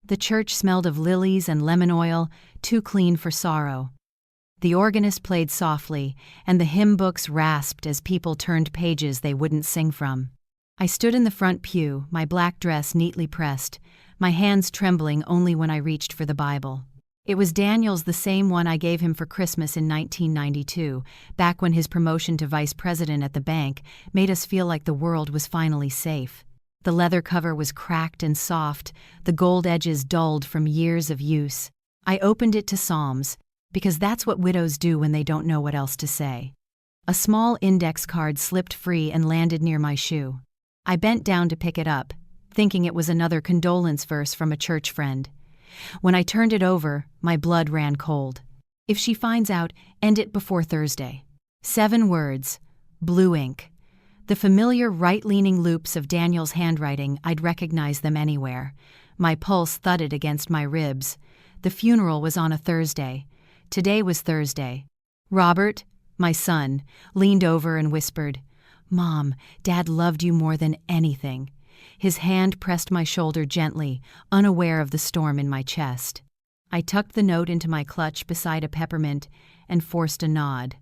The church smelled of lilies and lemon oil, too clean for sorrow. The organist played softly, and the hymn books rasped as people turned pages they wouldn't sing from. I stood in the front pew, my black dress neatly pressed, my hands trembling only when I reached for the Bible. It was Daniel's, the same one I gave him for Christmas in 1992, back when his promotion to vice president at the bank made us feel like the world was finally safe. The leather cover was cracked and soft, the gold edges dulled from years of use. I opened it to Psalms, because that's what widows do when they don't know what else to say. A small index card slipped free and landed near my shoe. I bent down to pick it up, thinking it was another condolence verse from a church friend. When I turned it over, my blood ran cold. If she finds out, end it before Thursday. 7 words, blue ink. The familiar right-leaning loops of Daniel's handwriting, I'd recognize them anywhere. My pulse thudded against my ribs. The funeral was on a Thursday. Today was Thursday. Robert, my son, leaned over and whispered, "Mom, Dad loved you more than anything." His hand pressed my shoulder gently, unaware of the storm in my chest. I tucked the note into my clutch beside a peppermint and forced a nod.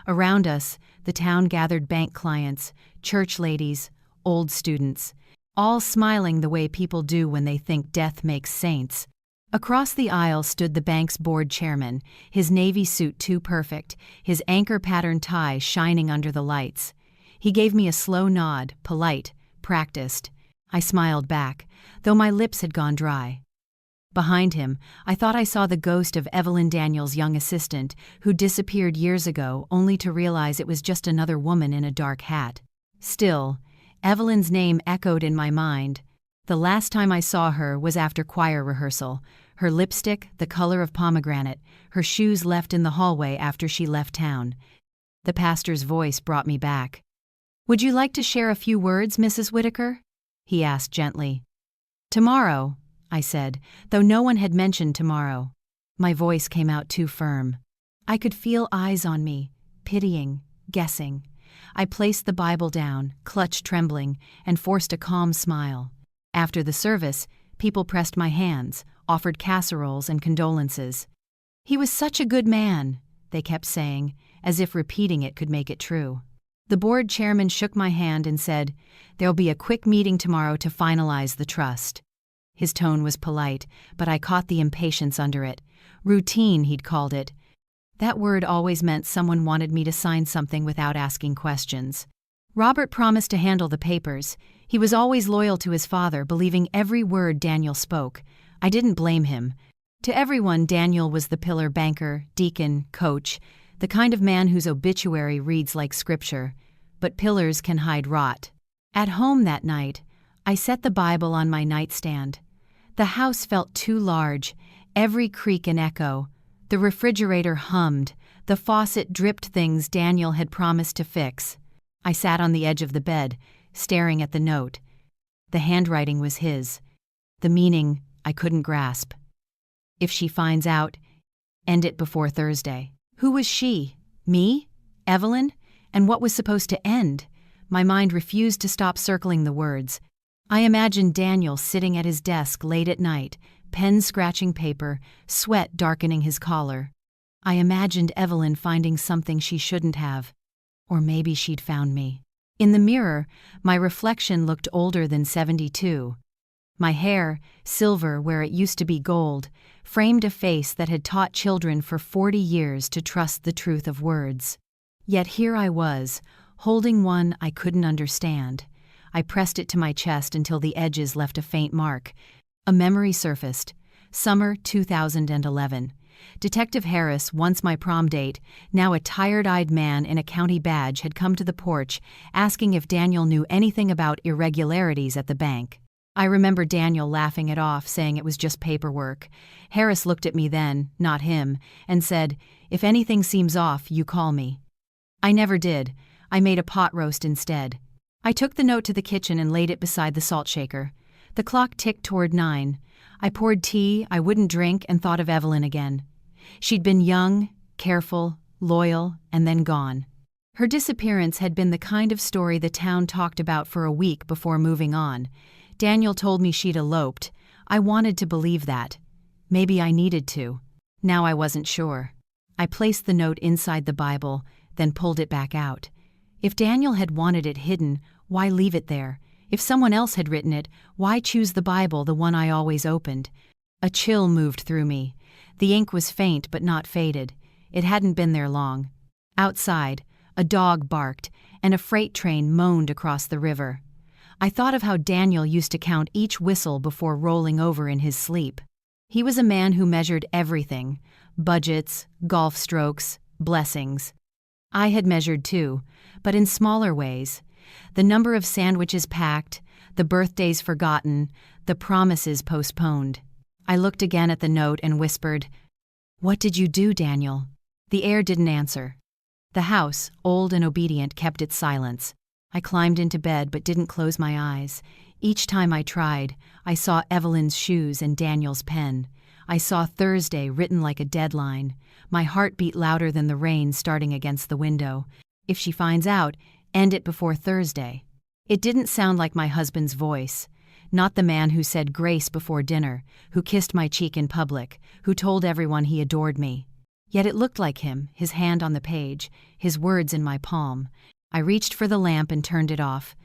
Around us, the town gathered bank clients, church ladies, old students, all smiling the way people do when they think death makes saints. Across the aisle stood the bank's board chairman, his navy suit too perfect, his anchor-pattern tie shining under the lights. He gave me a slow nod, polite, practiced. I smiled back, though my lips had gone dry. Behind him, I thought I saw the ghost of Evelyn Daniels' young assistant, who disappeared years ago only to realize it was just another woman in a dark hat. Still, Evelyn's name echoed in my mind. The last time I saw her was after choir rehearsal, her lipstick the color of pomegranate, her shoes left in the hallway after she left town. The pastor's voice brought me back. "Would you like to share a few words, Mrs. Whitaker?" he asked gently. "Tomorrow," I said, though no one had mentioned tomorrow. My voice came out too firm. I could feel eyes on me, pitying, guessing. I placed the Bible down, clutch trembling, and forced a calm smile. After the service, people pressed my hands, offered casseroles and condolences. "He was such a good man," they kept saying, as if repeating it could make it true. The board chairman shook my hand and said, "There'll be a quick meeting tomorrow to finalize the trust." His tone was polite, but I caught the impatience under it. Routine, he'd called it. That word always meant someone wanted me to sign something without asking questions. Robert promised to handle the papers. He was always loyal to his father, believing every word Daniel spoke. I didn't blame him. To everyone, Daniel was the pillar banker, deacon, coach, the kind of man whose obituary reads like scripture. But pillars can hide rot. At home that night, I set the Bible on my nightstand. The house felt too large, every creak an echo. The refrigerator hummed, the faucet dripped things Daniel had promised to fix. I sat on the edge of the bed, staring at the note. The handwriting was his. The meaning I couldn't grasp. If she finds out, end it before Thursday. Who was she? Me? Evelyn? And what was supposed to end? My mind refused to stop circling the words. I imagined Daniel sitting at his desk late at night, pen scratching paper, sweat darkening his collar. I imagined Evelyn finding something she shouldn't have. Or maybe she'd found me. In the mirror, my reflection looked older than 72. My hair, silver where it used to be gold, framed a face that had taught children for 40 years to trust the truth of words. Yet here I was, holding one I couldn't understand. I pressed it to my chest until the edges left a faint mark. A memory surfaced. Summer 2011. Detective Harris, once my prom date, now a tired-eyed man in a county badge, had come to the porch, asking if Daniel knew anything about irregularities at the bank. I remember Daniel laughing it off, saying it was just paperwork. Harris looked at me then, not him, and said, "If anything seems off, you call me." I never did. I made a pot roast instead. I took the note to the kitchen and laid it beside the salt shaker. The clock ticked toward 9. I poured tea I wouldn't drink and thought of Evelyn again. She'd been young, careful, loyal, and then gone. Her disappearance had been the kind of story the town talked about for a week before moving on. Daniel told me she'd eloped. I wanted to believe that. Maybe I needed to. Now I wasn't sure. I placed the note inside the Bible, then pulled it back out. If Daniel had wanted it hidden, why leave it there? If someone else had written it, why choose the Bible, the one I always opened? A chill moved through me. The ink was faint but not faded. It hadn't been there long. Outside, a dog barked, and a freight train moaned across the river. I thought of how Daniel used to count each whistle before rolling over in his sleep. He was a man who measured everything: budgets, golf strokes, blessings. I had measured too, but in smaller ways. The number of sandwiches packed, the birthdays forgotten, the promises postponed. I looked again at the note and whispered, "What did you do, Daniel?" The air didn't answer. The house, old and obedient, kept its silence. I climbed into bed but didn't close my eyes. Each time I tried, I saw Evelyn's shoes and Daniel's pen. I saw Thursday written like a deadline. My heart beat louder than the rain starting against the window. If she finds out, end it before Thursday. It didn't sound like my husband's voice. Not the man who said grace before dinner, who kissed my cheek in public, who told everyone he adored me. Yet it looked like him, his hand on the page, his words in my palm. I reached for the lamp and turned it off.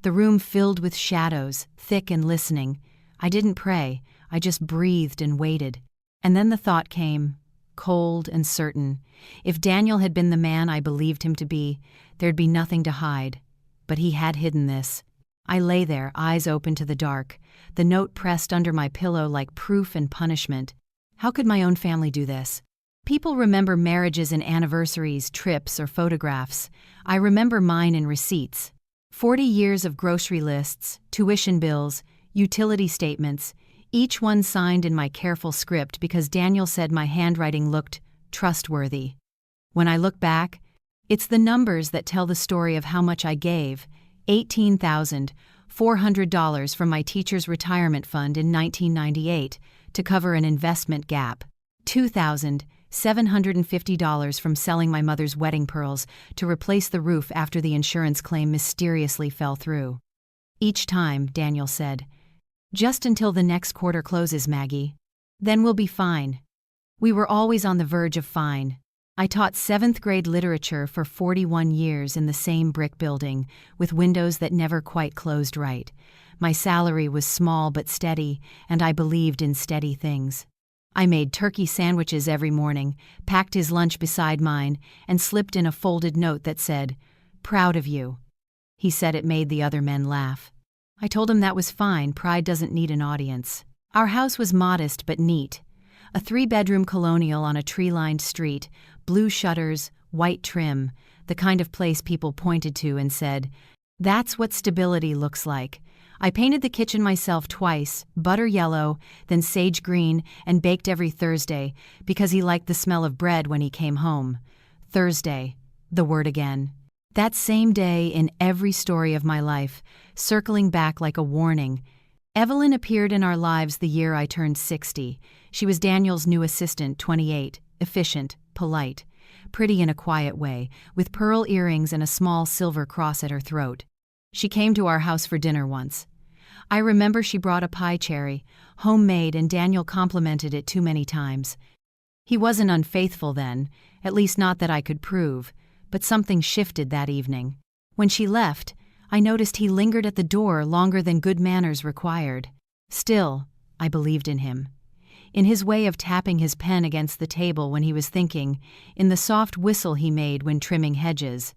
The room filled with shadows, thick and listening. I didn't pray, I just breathed and waited. And then the thought came, cold and certain. If Daniel had been the man I believed him to be, there'd be nothing to hide. But he had hidden this. I lay there, eyes open to the dark, the note pressed under my pillow like proof and punishment. How could my own family do this? People remember marriages and anniversaries, trips, or photographs. I remember mine in receipts. 40 years of grocery lists, tuition bills, utility statements, each one signed in my careful script because Daniel said my handwriting looked trustworthy. When I look back, it's the numbers that tell the story of how much I gave: $18,400 from my teacher's retirement fund in 1998 to cover an investment gap, $2,750 from selling my mother's wedding pearls to replace the roof after the insurance claim mysteriously fell through. Each time, Daniel said, "Just until the next quarter closes, Maggie. Then we'll be fine." We were always on the verge of fine. I taught 7th grade literature for 41 years in the same brick building, with windows that never quite closed right. My salary was small but steady, and I believed in steady things. I made turkey sandwiches every morning, packed his lunch beside mine, and slipped in a folded note that said, "Proud of you." He said it made the other men laugh. I told him that was fine, pride doesn't need an audience. Our house was modest but neat. A 3-bedroom colonial on a tree-lined street, blue shutters, white trim, the kind of place people pointed to and said, "That's what stability looks like." I painted the kitchen myself twice, butter yellow, then sage green, and baked every Thursday, because he liked the smell of bread when he came home. Thursday, the word again. That same day in every story of my life, circling back like a warning. Evelyn appeared in our lives the year I turned 60. She was Daniel's new assistant, 28, efficient, polite, pretty in a quiet way, with pearl earrings and a small silver cross at her throat. She came to our house for dinner once. I remember she brought a pie cherry, homemade, and Daniel complimented it too many times. He wasn't unfaithful then, at least not that I could prove, but something shifted that evening. When she left, I noticed he lingered at the door longer than good manners required. Still, I believed in him. In his way of tapping his pen against the table when he was thinking, in the soft whistle he made when trimming hedges.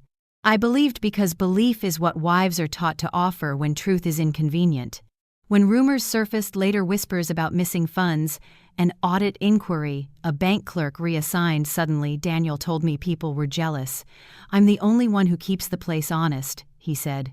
I believed because belief is what wives are taught to offer when truth is inconvenient. When rumors surfaced, later whispers about missing funds, an audit inquiry, a bank clerk reassigned suddenly, Daniel told me people were jealous. "I'm the only one who keeps the place honest," he said.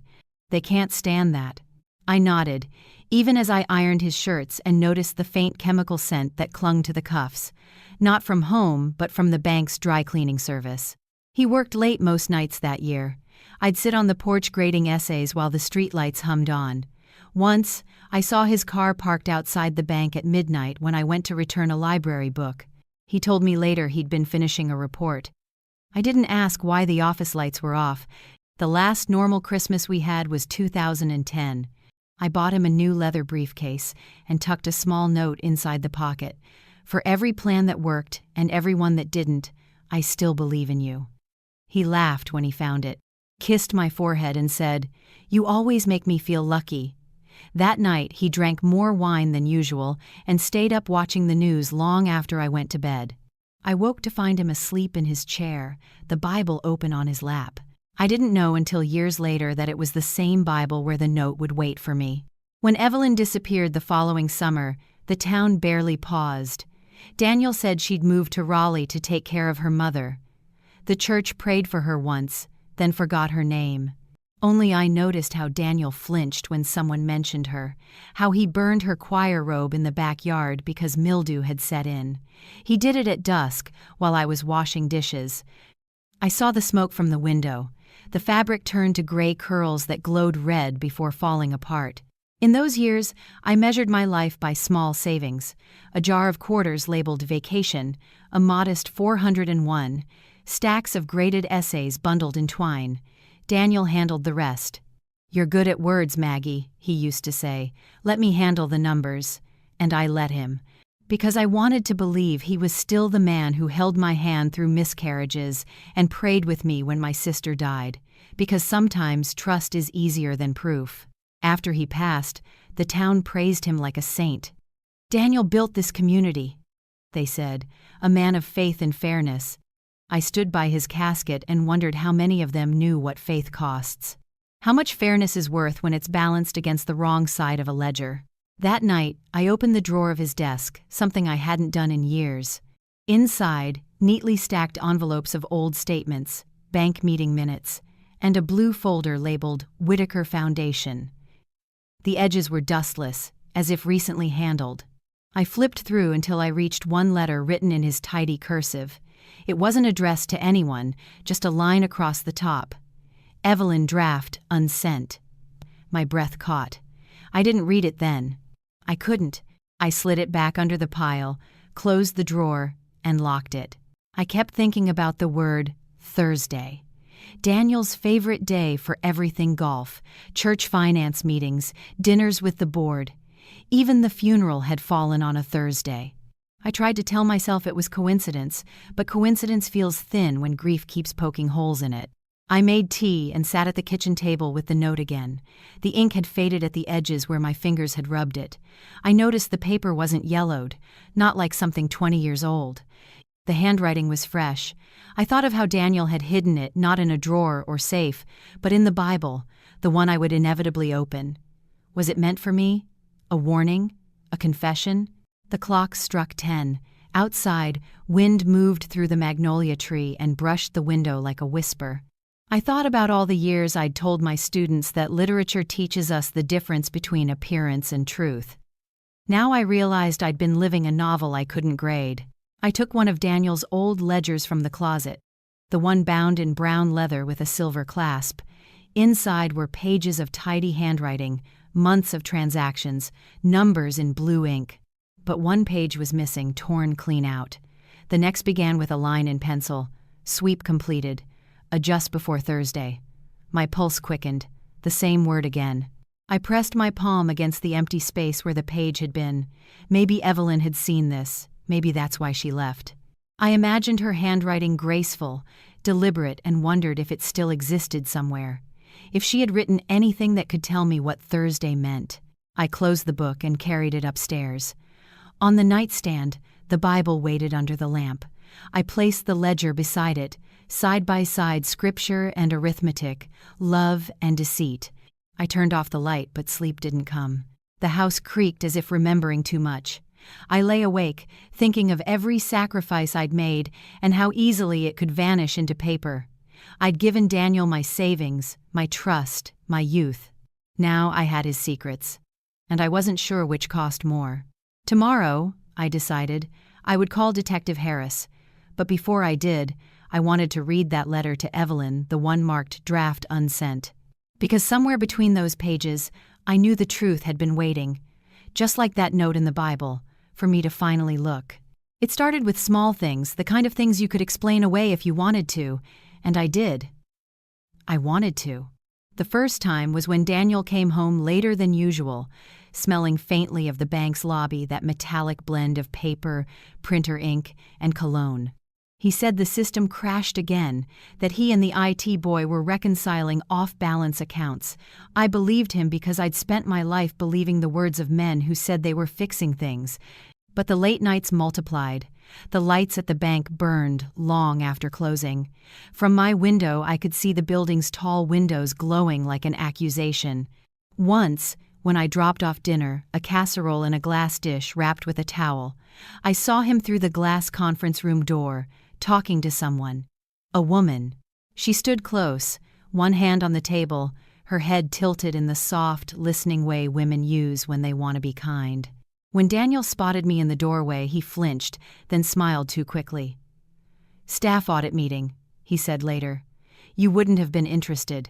"They can't stand that." I nodded, even as I ironed his shirts and noticed the faint chemical scent that clung to the cuffs. Not from home, but from the bank's dry cleaning service. He worked late most nights that year. I'd sit on the porch grading essays while the streetlights hummed on. Once, I saw his car parked outside the bank at midnight when I went to return a library book. He told me later he'd been finishing a report. I didn't ask why the office lights were off. The last normal Christmas we had was 2010. I bought him a new leather briefcase and tucked a small note inside the pocket. For every plan that worked and every one that didn't, I still believe in you. He laughed when he found it, kissed my forehead and said, "You always make me feel lucky." That night he drank more wine than usual and stayed up watching the news long after I went to bed. I woke to find him asleep in his chair, the Bible open on his lap. I didn't know until years later that it was the same Bible where the note would wait for me. When Evelyn disappeared the following summer, the town barely paused. Daniel said she'd moved to Raleigh to take care of her mother. The church prayed for her once, then forgot her name. Only I noticed how Daniel flinched when someone mentioned her, how he burned her choir robe in the backyard because mildew had set in. He did it at dusk while I was washing dishes. I saw the smoke from the window. The fabric turned to gray curls that glowed red before falling apart. In those years, I measured my life by small savings: a jar of quarters labeled vacation, a modest 401, stacks of graded essays bundled in twine. Daniel handled the rest. "You're good at words, Maggie," he used to say. "Let me handle the numbers." And I let him, because I wanted to believe he was still the man who held my hand through miscarriages and prayed with me when my sister died, because sometimes trust is easier than proof. After he passed, the town praised him like a saint. "Daniel built this community," they said, "a man of faith and fairness." I stood by his casket and wondered how many of them knew what faith costs. How much fairness is worth when it's balanced against the wrong side of a ledger. That night, I opened the drawer of his desk, something I hadn't done in years. Inside, neatly stacked envelopes of old statements, bank meeting minutes, and a blue folder labeled Whitaker Foundation. The edges were dustless, as if recently handled. I flipped through until I reached one letter written in his tidy cursive. It wasn't addressed to anyone, just a line across the top. "Evelyn draft unsent." My breath caught. I didn't read it then. I couldn't. I slid it back under the pile, closed the drawer, and locked it. I kept thinking about the word Thursday. Daniel's favorite day for everything golf, church finance meetings, dinners with the board. Even the funeral had fallen on a Thursday. I tried to tell myself it was coincidence, but coincidence feels thin when grief keeps poking holes in it. I made tea and sat at the kitchen table with the note again. The ink had faded at the edges where my fingers had rubbed it. I noticed the paper wasn't yellowed, not like something 20 years old. The handwriting was fresh. I thought of how Daniel had hidden it, not in a drawer or safe, but in the Bible, the one I would inevitably open. Was it meant for me? A warning? A confession? The clock struck 10. Outside, wind moved through the magnolia tree and brushed the window like a whisper. I thought about all the years I'd told my students that literature teaches us the difference between appearance and truth. Now I realized I'd been living a novel I couldn't grade. I took one of Daniel's old ledgers from the closet, the one bound in brown leather with a silver clasp. Inside were pages of tidy handwriting, months of transactions, numbers in blue ink. But one page was missing, torn clean out. The next began with a line in pencil: "Sweep completed. Adjust before Thursday." My pulse quickened. The same word again. I pressed my palm against the empty space where the page had been. Maybe Evelyn had seen this. Maybe that's why she left. I imagined her handwriting graceful, deliberate, and wondered if it still existed somewhere. If she had written anything that could tell me what Thursday meant. I closed the book and carried it upstairs. On the nightstand, the Bible waited under the lamp. I placed the ledger beside it, side by side scripture and arithmetic, love and deceit. I turned off the light, but sleep didn't come. The house creaked as if remembering too much. I lay awake, thinking of every sacrifice I'd made and how easily it could vanish into paper. I'd given Daniel my savings, my trust, my youth. Now I had his secrets, and I wasn't sure which cost more. Tomorrow, I decided, I would call Detective Harris, but before I did, I wanted to read that letter to Evelyn, the one marked draft unsent. Because somewhere between those pages, I knew the truth had been waiting, just like that note in the Bible, for me to finally look. It started with small things, the kind of things you could explain away if you wanted to, and I did. I wanted to. The first time was when Daniel came home later than usual, smelling faintly of the bank's lobby, that metallic blend of paper, printer ink, and cologne. He said the system crashed again, that he and the IT boy were reconciling off-balance accounts. I believed him because I'd spent my life believing the words of men who said they were fixing things. But the late nights multiplied. The lights at the bank burned long after closing. From my window, I could see the building's tall windows glowing like an accusation. Once, when I dropped off dinner, a casserole in a glass dish wrapped with a towel, I saw him through the glass conference room door, talking to someone. A woman. She stood close, one hand on the table, her head tilted in the soft, listening way women use when they want to be kind. When Daniel spotted me in the doorway, he flinched, then smiled too quickly. "Staff audit meeting," he said later. "You wouldn't have been interested."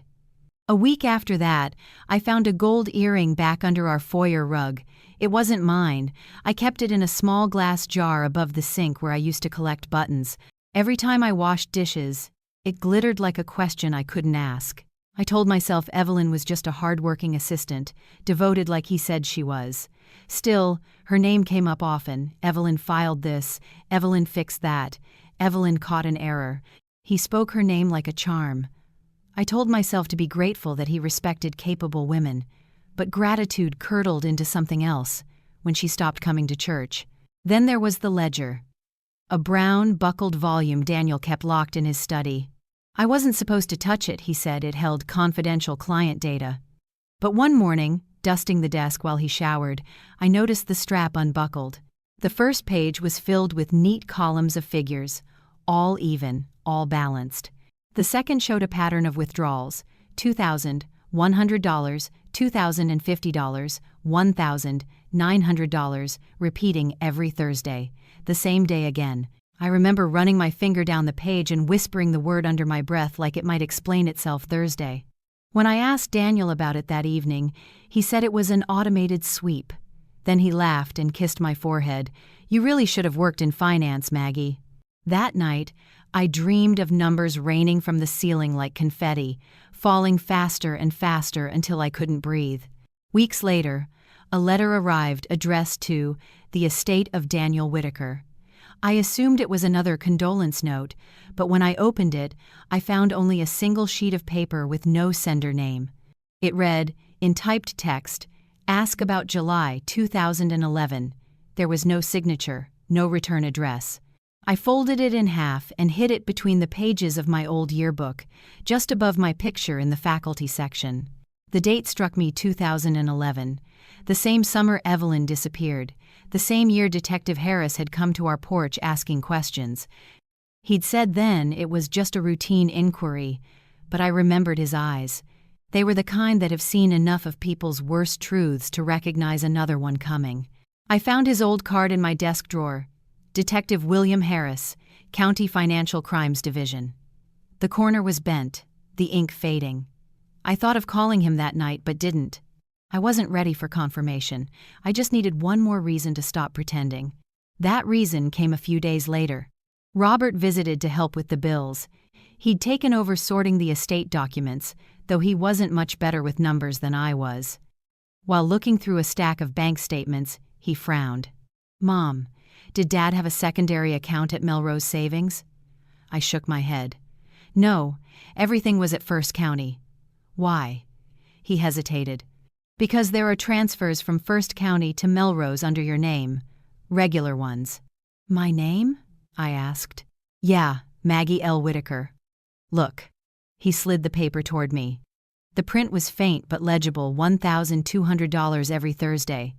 A week after that, I found a gold earring back under our foyer rug. It wasn't mine. I kept it in a small glass jar above the sink where I used to collect buttons. Every time I washed dishes, it glittered like a question I couldn't ask. I told myself Evelyn was just a hard-working assistant, devoted like he said she was. Still, her name came up often. Evelyn filed this, Evelyn fixed that, Evelyn caught an error. He spoke her name like a charm. I told myself to be grateful that he respected capable women, but gratitude curdled into something else when she stopped coming to church. Then there was the ledger. A brown, buckled volume Daniel kept locked in his study. I wasn't supposed to touch it, he said. It held confidential client data. But one morning, dusting the desk while he showered, I noticed the strap unbuckled. The first page was filled with neat columns of figures, all even, all balanced. The second showed a pattern of withdrawals: $2,100, $2,050, $1,900, repeating every Thursday. The same day again. I remember running my finger down the page and whispering the word under my breath like it might explain itself Thursday. When I asked Daniel about it that evening, he said it was an automated sweep. Then he laughed and kissed my forehead. "You really should have worked in finance, Maggie." That night, I dreamed of numbers raining from the ceiling like confetti, falling faster and faster until I couldn't breathe. Weeks later, a letter arrived addressed to the estate of Daniel Whitaker. I assumed it was another condolence note, but when I opened it, I found only a single sheet of paper with no sender name. It read, in typed text, "Ask about July 2011. There was no signature, no return address. I folded it in half and hid it between the pages of my old yearbook, just above my picture in the faculty section. The date struck me 2011. The same summer Evelyn disappeared. The same year Detective Harris had come to our porch asking questions. He'd said then it was just a routine inquiry, but I remembered his eyes. They were the kind that have seen enough of people's worst truths to recognize another one coming. I found his old card in my desk drawer. Detective William Harris, County Financial Crimes Division. The corner was bent, the ink fading. I thought of calling him that night but didn't. I wasn't ready for confirmation. I just needed one more reason to stop pretending. That reason came a few days later. Robert visited to help with the bills. He'd taken over sorting the estate documents, though he wasn't much better with numbers than I was. While looking through a stack of bank statements, he frowned. "Mom, did Dad have a secondary account at Melrose Savings?" I shook my head. "No, everything was at First County." "Why?" He hesitated. "Because there are transfers from First County to Melrose under your name. Regular ones." "My name?" I asked. "Yeah, Maggie L. Whitaker. Look." He slid the paper toward me. The print was faint but legible, $1,200 every Thursday.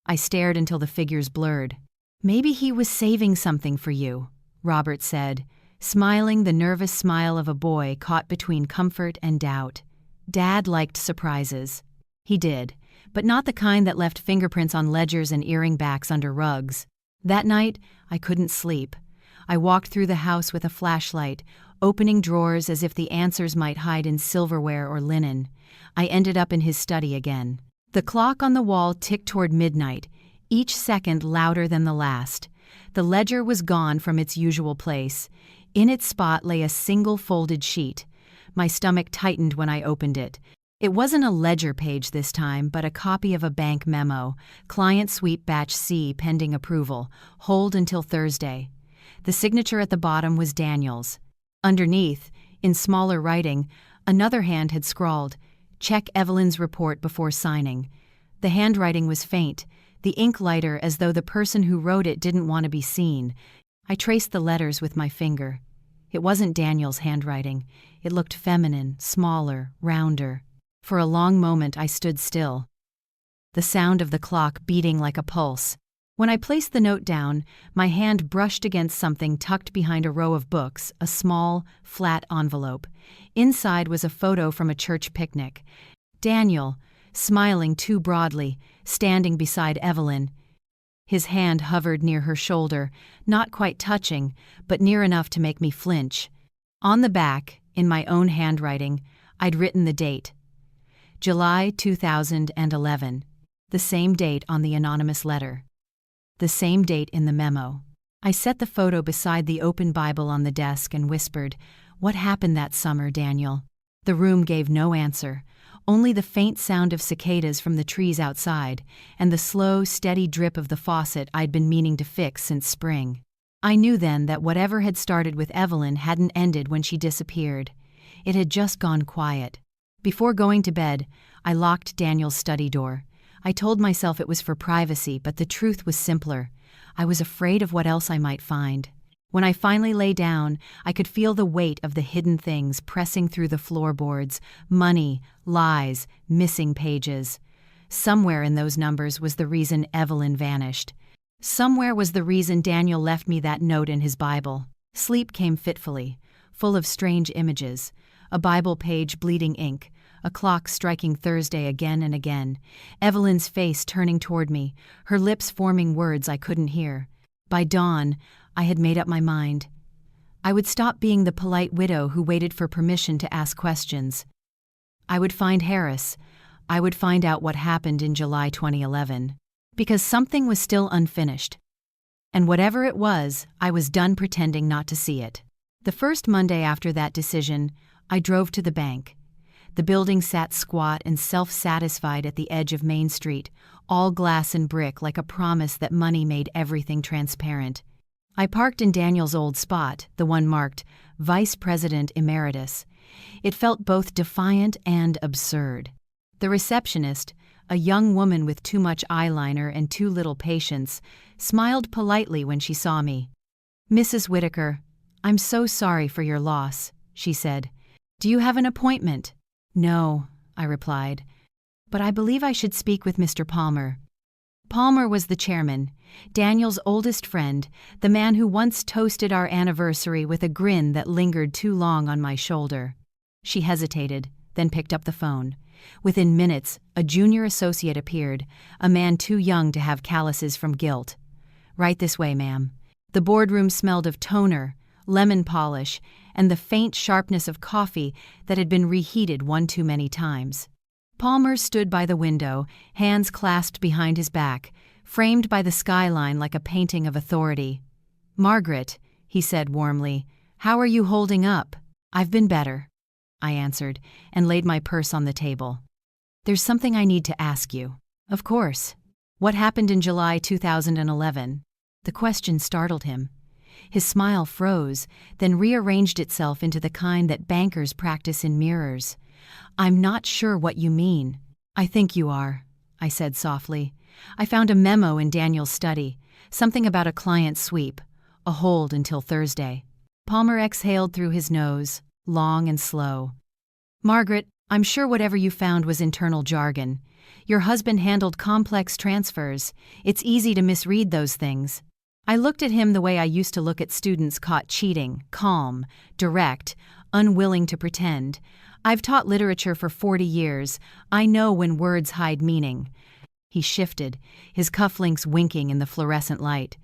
I stared until the figures blurred. "Maybe he was saving something for you," Robert said, smiling the nervous smile of a boy caught between comfort and doubt. "Dad liked surprises." He did, but not the kind that left fingerprints on ledgers and earring backs under rugs. That night, I couldn't sleep. I walked through the house with a flashlight, opening drawers as if the answers might hide in silverware or linen. I ended up in his study again. The clock on the wall ticked toward midnight, each second louder than the last. The ledger was gone from its usual place. In its spot lay a single folded sheet. My stomach tightened when I opened it. It wasn't a ledger page this time, but a copy of a bank memo. Client sweep batch C pending approval. Hold until Thursday. The signature at the bottom was Daniel's. Underneath, in smaller writing, another hand had scrawled, "Check Evelyn's report before signing." The handwriting was faint, the ink lighter as though the person who wrote it didn't want to be seen. I traced the letters with my finger. It wasn't Daniel's handwriting. It looked feminine, smaller, rounder. For a long moment I stood still, the sound of the clock beating like a pulse. When I placed the note down, my hand brushed against something tucked behind a row of books, a small, flat envelope. Inside was a photo from a church picnic. Daniel, smiling too broadly, standing beside Evelyn. His hand hovered near her shoulder, not quite touching, but near enough to make me flinch. On the back, in my own handwriting, I'd written the date. July 2011, the same date on the anonymous letter. The same date in the memo. I set the photo beside the open Bible on the desk and whispered, "What happened that summer, Daniel?" The room gave no answer, only the faint sound of cicadas from the trees outside, and the slow, steady drip of the faucet I'd been meaning to fix since spring. I knew then that whatever had started with Evelyn hadn't ended when she disappeared. It had just gone quiet. Before going to bed, I locked Daniel's study door. I told myself it was for privacy, but the truth was simpler. I was afraid of what else I might find. When I finally lay down, I could feel the weight of the hidden things pressing through the floorboards: money, lies, missing pages. Somewhere in those numbers was the reason Evelyn vanished. Somewhere was the reason Daniel left me that note in his Bible. Sleep came fitfully, full of strange images. A Bible page bleeding ink, a clock striking Thursday again and again, Evelyn's face turning toward me, her lips forming words I couldn't hear. By dawn, I had made up my mind. I would stop being the polite widow who waited for permission to ask questions. I would find Harris. I would find out what happened in July 2011. Because something was still unfinished. And whatever it was, I was done pretending not to see it. The first Monday after that decision, I drove to the bank. The building sat squat and self-satisfied at the edge of Main Street, all glass and brick, like a promise that money made everything transparent. I parked in Daniel's old spot, the one marked Vice President Emeritus. It felt both defiant and absurd. The receptionist, a young woman with too much eyeliner and too little patience, smiled politely when she saw me. "Mrs. Whitaker, I'm so sorry for your loss," she said. "Do you have an appointment?" "No," I replied, "but I believe I should speak with Mr. Palmer." Palmer was the chairman, Daniel's oldest friend, the man who once toasted our anniversary with a grin that lingered too long on my shoulder. She hesitated, then picked up the phone. Within minutes, a junior associate appeared, a man too young to have calluses from guilt. "Right this way, ma'am." The boardroom smelled of toner, lemon polish, and the faint sharpness of coffee that had been reheated one too many times. Palmer stood by the window, hands clasped behind his back, framed by the skyline like a painting of authority. "Margaret," he said warmly, "how are you holding up?" "I've been better," I answered, and laid my purse on the table. "There's something I need to ask you." "Of course." "What happened in July 2011? The question startled him. His smile froze, then rearranged itself into the kind that bankers practice in mirrors. "I'm not sure what you mean." "I think you are," I said softly. "I found a memo in Daniel's study, something about a client sweep, a hold until Thursday." Palmer exhaled through his nose, long and slow. "Margaret, I'm sure whatever you found was internal jargon. Your husband handled complex transfers. It's easy to misread those things." I looked at him the way I used to look at students caught cheating, calm, direct, unwilling to pretend. I've taught literature for 40 years. I know when words hide meaning. He shifted, his cufflinks winking in the fluorescent light.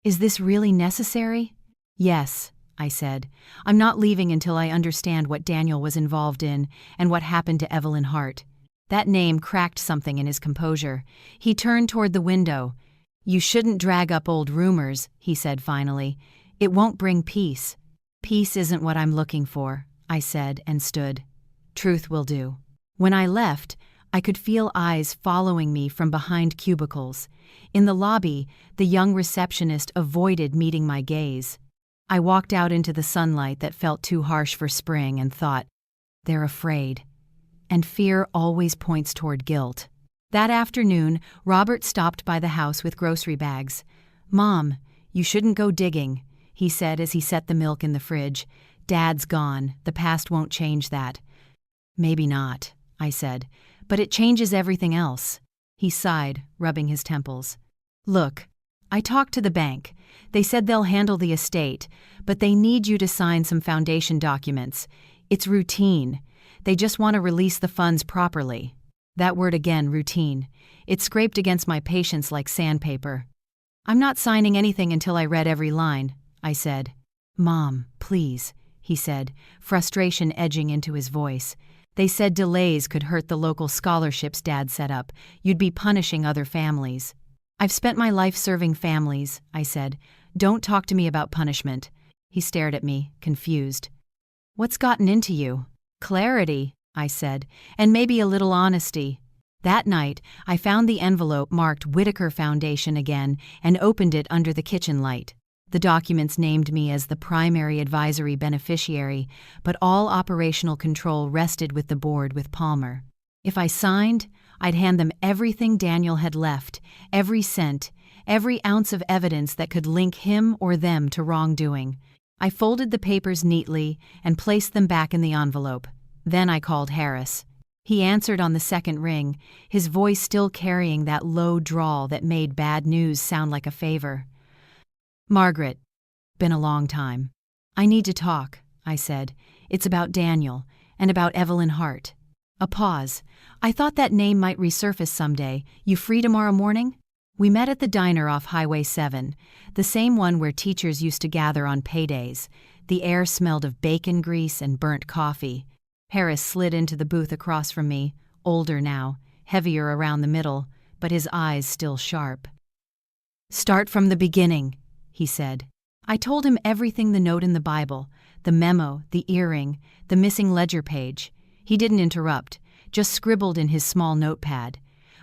"Is this really necessary?" "Yes," I said. "I'm not leaving until I understand what Daniel was involved in and what happened to Evelyn Hart." That name cracked something in his composure. He turned toward the window. "You shouldn't drag up old rumors," he said finally. "It won't bring peace." "Peace isn't what I'm looking for," I said and stood. "Truth will do." When I left, I could feel eyes following me from behind cubicles. In the lobby, the young receptionist avoided meeting my gaze. I walked out into the sunlight that felt too harsh for spring and thought, they're afraid. And fear always points toward guilt. That afternoon, Robert stopped by the house with grocery bags. "Mom, you shouldn't go digging," he said as he set the milk in the fridge. "Dad's gone. The past won't change that." "Maybe not," I said, "but it changes everything else." He sighed, rubbing his temples. "Look, I talked to the bank. They said they'll handle the estate, but they need you to sign some foundation documents. It's routine. They just want to release the funds properly." That word again, routine. It scraped against my patience like sandpaper. "I'm not signing anything until I read every line," I said. "Mom, please," he said, frustration edging into his voice. "They said delays could hurt the local scholarships Dad set up. You'd be punishing other families." "I've spent my life serving families," I said. "Don't talk to me about punishment." He stared at me, confused. "What's gotten into you?" "Clarity," I said, "and maybe a little honesty." That night, I found the envelope marked Whitaker Foundation again and opened it under the kitchen light. The documents named me as the primary advisory beneficiary, but all operational control rested with the board with Palmer. If I signed, I'd hand them everything Daniel had left, every cent, every ounce of evidence that could link him or them to wrongdoing. I folded the papers neatly and placed them back in the envelope. Then I called Harris. He answered on the second ring, his voice still carrying that low drawl that made bad news sound like a favor. "Margaret, been a long time. I need to talk," I said. "It's about Daniel, and about Evelyn Hart." A pause. "I thought that name might resurface someday. You free tomorrow morning?" We met at the diner off Highway 7, the same one where teachers used to gather on paydays. The air smelled of bacon grease and burnt coffee. Harris slid into the booth across from me, older now, heavier around the middle, but his eyes still sharp. "Start from the beginning," he said. I told him everything: the note in the Bible, the memo, the earring, the missing ledger page. He didn't interrupt, just scribbled in his small notepad.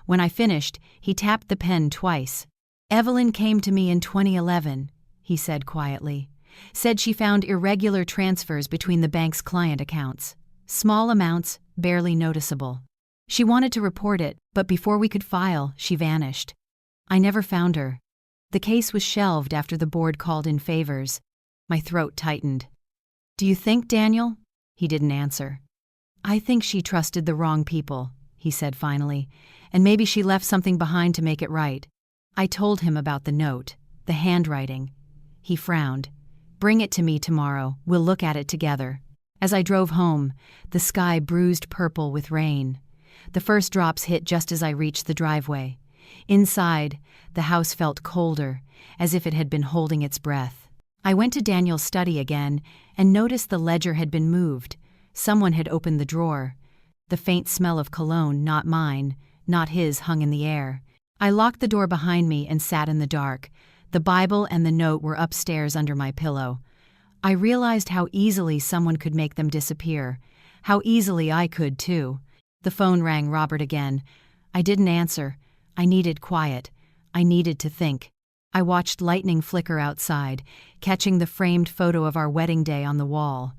When I finished, he tapped the pen twice. "Evelyn came to me in 2011, he said quietly. Said she found irregular transfers between the bank's client accounts. Small amounts, barely noticeable. She wanted to report it, but before we could file, she vanished. I never found her. The case was shelved after the board called in favors." My throat tightened. "Do you think, Daniel?" He didn't answer. "I think she trusted the wrong people," he said finally, "and maybe she left something behind to make it right." I told him about the note, the handwriting. He frowned. "Bring it to me tomorrow. We'll look at it together." As I drove home, the sky bruised purple with rain. The first drops hit just as I reached the driveway. Inside, the house felt colder, as if it had been holding its breath. I went to Daniel's study again and noticed the ledger had been moved. Someone had opened the drawer. The faint smell of cologne, not mine, not his, hung in the air. I locked the door behind me and sat in the dark. The Bible and the note were upstairs under my pillow. I realized how easily someone could make them disappear. How easily I could, too. The phone rang Robert again. I didn't answer. I needed quiet. I needed to think. I watched lightning flicker outside, catching the framed photo of our wedding day on the wall.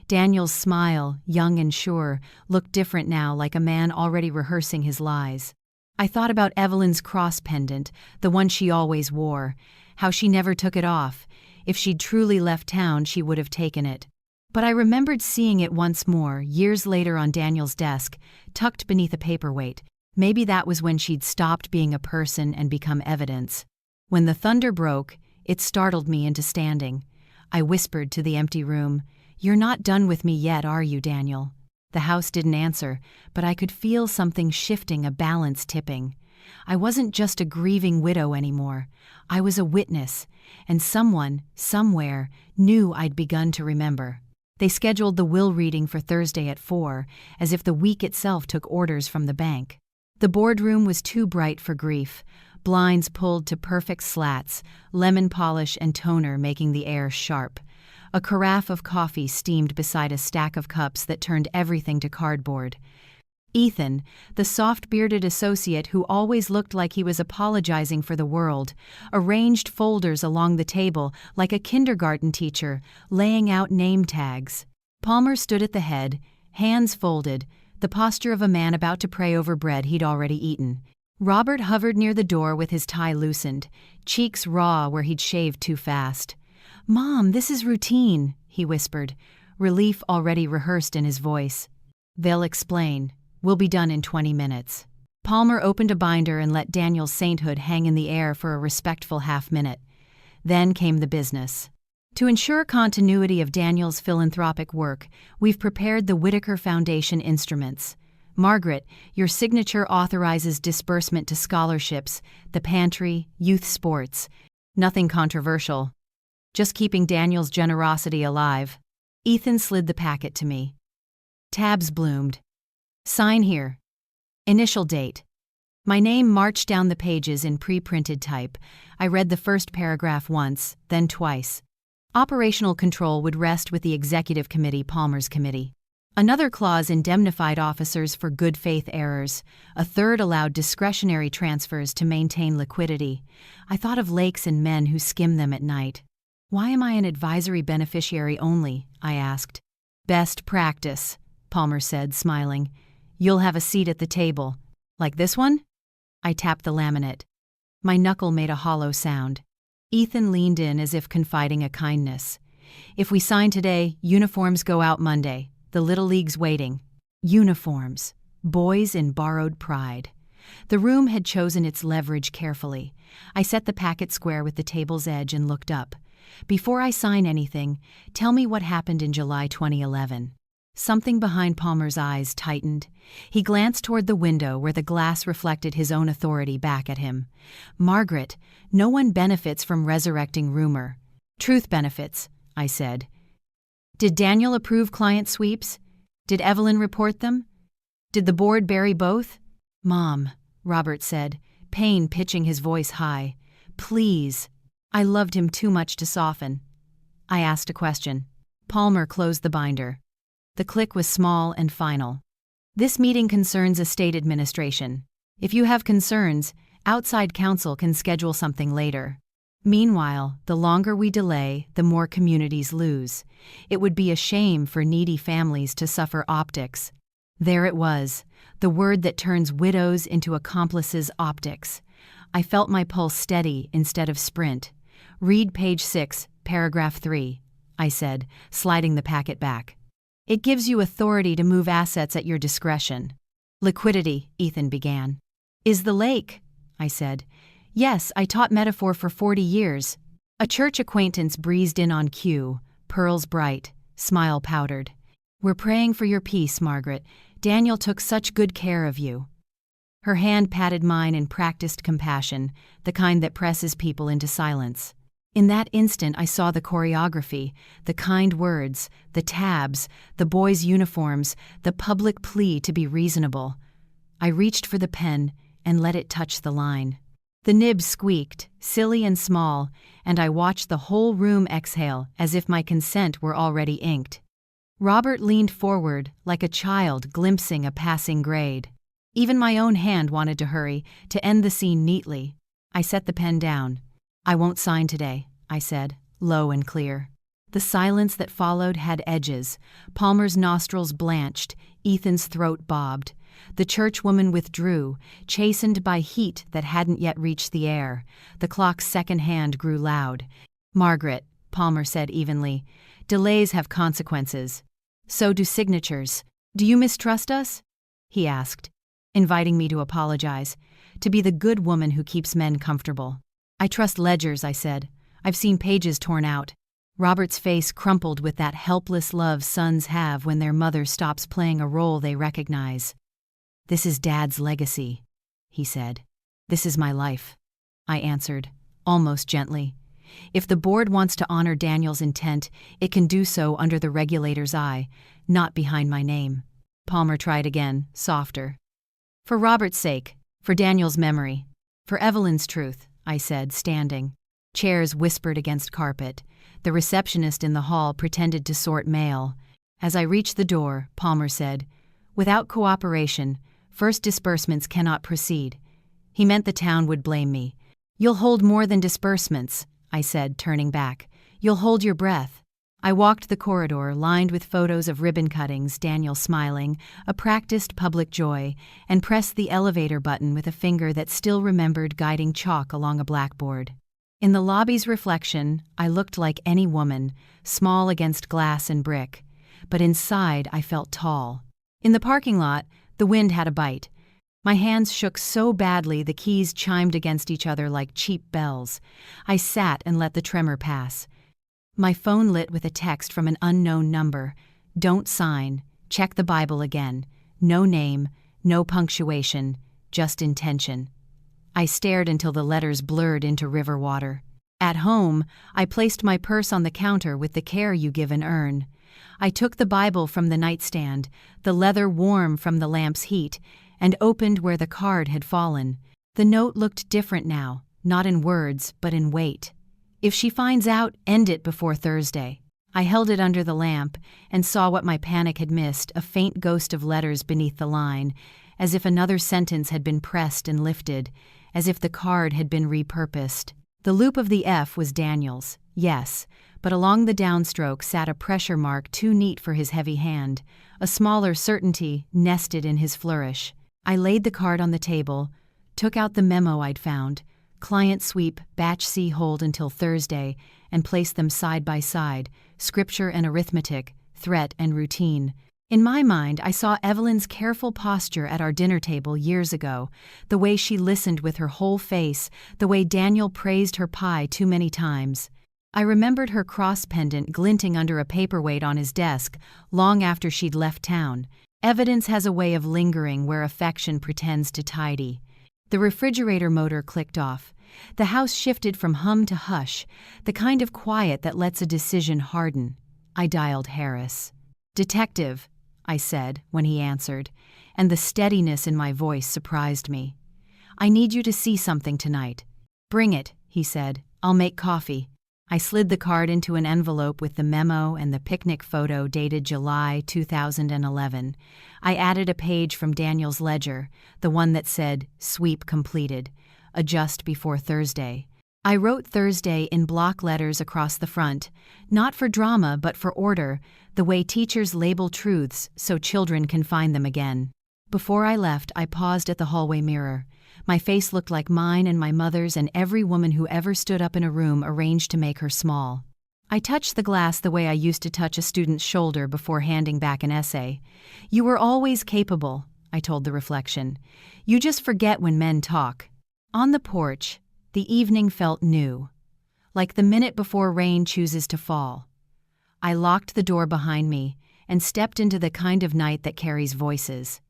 Daniel's smile, young and sure, looked different now, like a man already rehearsing his lies. I thought about Evelyn's cross pendant, the one she always wore, how she never took it off. If she'd truly left town, she would have taken it. But I remembered seeing it once more, years later on Daniel's desk, tucked beneath a paperweight. Maybe that was when she'd stopped being a person and become evidence. When the thunder broke, it startled me into standing. I whispered to the empty room, "You're not done with me yet, are you, Daniel?" The house didn't answer, but I could feel something shifting, a balance tipping. I wasn't just a grieving widow anymore. I was a witness, and someone, somewhere, knew I'd begun to remember. They scheduled the will reading for Thursday at 4, as if the week itself took orders from the bank. The boardroom was too bright for grief, blinds pulled to perfect slats, lemon polish and toner making the air sharp. A carafe of coffee steamed beside a stack of cups that turned everything to cardboard. Ethan, the soft-bearded associate who always looked like he was apologizing for the world, arranged folders along the table like a kindergarten teacher, laying out name tags. Palmer stood at the head, hands folded, the posture of a man about to pray over bread he'd already eaten. Robert hovered near the door with his tie loosened, cheeks raw where he'd shaved too fast. "Mom, this is routine," he whispered, relief already rehearsed in his voice. "They'll explain. We'll be done in 20 minutes." Palmer opened a binder and let Daniel's sainthood hang in the air for a respectful half-minute. Then came the business. To ensure continuity of Daniel's philanthropic work, we've prepared the Whitaker Foundation instruments. Margaret, your signature authorizes disbursement to scholarships, the pantry, youth sports. Nothing controversial. Just keeping Daniel's generosity alive. Ethan slid the packet to me. Tabs bloomed. "Sign here." Initial date. My name marched down the pages in pre-printed type. I read the first paragraph once, then twice. Operational control would rest with the executive committee, Palmer's committee. Another clause indemnified officers for good faith errors. A third allowed discretionary transfers to maintain liquidity. I thought of lakes and men who skim them at night. "Why am I an advisory beneficiary only?" I asked. "Best practice," Palmer said, smiling. "You'll have a seat at the table. Like this one?" I tapped the laminate. My knuckle made a hollow sound. Ethan leaned in as if confiding a kindness. "If we sign today, uniforms go out Monday. The Little League's waiting." Uniforms. Boys in borrowed pride. The room had chosen its leverage carefully. I set the packet square with the table's edge and looked up. "Before I sign anything, tell me what happened in July 2011. Something behind Palmer's eyes tightened. He glanced toward the window where the glass reflected his own authority back at him. "Margaret, no one benefits from resurrecting rumor. Truth benefits," I said. "Did Daniel approve client sweeps? Did Evelyn report them? Did the board bury both?" "Mom," Robert said, pain pitching his voice high. "Please." I loved him too much to soften. I asked a question. Palmer closed the binder. The click was small and final. "This meeting concerns estate administration. If you have concerns, outside counsel can schedule something later. Meanwhile, the longer we delay, the more communities lose. It would be a shame for needy families to suffer optics." There it was, the word that turns widows into accomplices, optics. I felt my pulse steady instead of sprint. "Read page 6, paragraph 3, I said, sliding the packet back. "It gives you authority to move assets at your discretion." "Liquidity," Ethan began. "Is the lake," I said. "Yes, I taught metaphor for 40 years. A church acquaintance breezed in on cue, pearls bright, smile powdered. "We're praying for your peace, Margaret. Daniel took such good care of you." Her hand patted mine in practiced compassion, the kind that presses people into silence. In that instant I saw the choreography, the kind words, the tabs, the boys' uniforms, the public plea to be reasonable. I reached for the pen and let it touch the line. The nib squeaked, silly and small, and I watched the whole room exhale as if my consent were already inked. Robert leaned forward like a child glimpsing a passing grade. Even my own hand wanted to hurry, to end the scene neatly. I set the pen down. "I won't sign today," I said, low and clear. The silence that followed had edges. Palmer's nostrils blanched, Ethan's throat bobbed. The churchwoman withdrew, chastened by heat that hadn't yet reached the air. The clock's second hand grew loud. "Margaret," Palmer said evenly, "delays have consequences. So do signatures. Do you mistrust us?" he asked, inviting me to apologize, to be the good woman who keeps men comfortable. "I trust ledgers," I said. "I've seen pages torn out." Robert's face crumpled with that helpless love sons have when their mother stops playing a role they recognize. "This is Dad's legacy," he said. "This is my life," I answered, almost gently. "If the board wants to honor Daniel's intent, it can do so under the regulator's eye, not behind my name." Palmer tried again, softer. "For Robert's sake, for Daniel's memory, for Evelyn's truth," I said, standing. Chairs whispered against carpet. The receptionist in the hall pretended to sort mail. As I reached the door, Palmer said, "Without cooperation, First disbursements cannot proceed. He meant the town would blame me. You'll hold more than disbursements, I said, turning back. You'll hold your breath. I walked the corridor, lined with photos of ribbon cuttings, Daniel smiling, a practiced public joy, and pressed the elevator button with a finger that still remembered guiding chalk along a blackboard. In the lobby's reflection, I looked like any woman, small against glass and brick. But inside, I felt tall. In the parking lot, the wind had a bite. My hands shook so badly the keys chimed against each other like cheap bells. I sat and let the tremor pass. My phone lit with a text from an unknown number. Don't sign. Check the Bible again. No name, no punctuation, just intention. I stared until the letters blurred into river water. At home, I placed my purse on the counter with the care you give an urn. I took the Bible from the nightstand, the leather warm from the lamp's heat, and opened where the card had fallen. The note looked different now, not in words, but in weight. If she finds out, end it before Thursday. I held it under the lamp and saw what my panic had missed, a faint ghost of letters beneath the line, as if another sentence had been pressed and lifted, as if the card had been repurposed. The loop of the F was Daniel's, yes, but along the downstroke sat a pressure mark too neat for his heavy hand, a smaller certainty nested in his flourish. I laid the card on the table, took out the memo I'd found, client sweep, batch C hold until Thursday, and placed them side by side, scripture and arithmetic, threat and routine. In my mind, I saw Evelyn's careful posture at our dinner table years ago, the way she listened with her whole face, the way Daniel praised her pie too many times. I remembered her cross pendant glinting under a paperweight on his desk long after she'd left town. Evidence has a way of lingering where affection pretends to tidy. The refrigerator motor clicked off. The house shifted from hum to hush, the kind of quiet that lets a decision harden. I dialed Harris. "Detective," I said when he answered, and the steadiness in my voice surprised me. "I need you to see something tonight." "Bring it," he said. "I'll make coffee." I slid the card into an envelope with the memo and the picnic photo dated July 2011. I added a page from Daniel's ledger, the one that said, "Sweep completed. Adjust before Thursday." I wrote Thursday in block letters across the front, not for drama but for order, the way teachers label truths so children can find them again. Before I left, I paused at the hallway mirror. My face looked like mine and my mother's and every woman who ever stood up in a room arranged to make her small. I touched the glass the way I used to touch a student's shoulder before handing back an essay. "You were always capable," I told the reflection. "You just forget when men talk." On the porch, the evening felt new, like the minute before rain chooses to fall. I locked the door behind me and stepped into the kind of night that carries voices.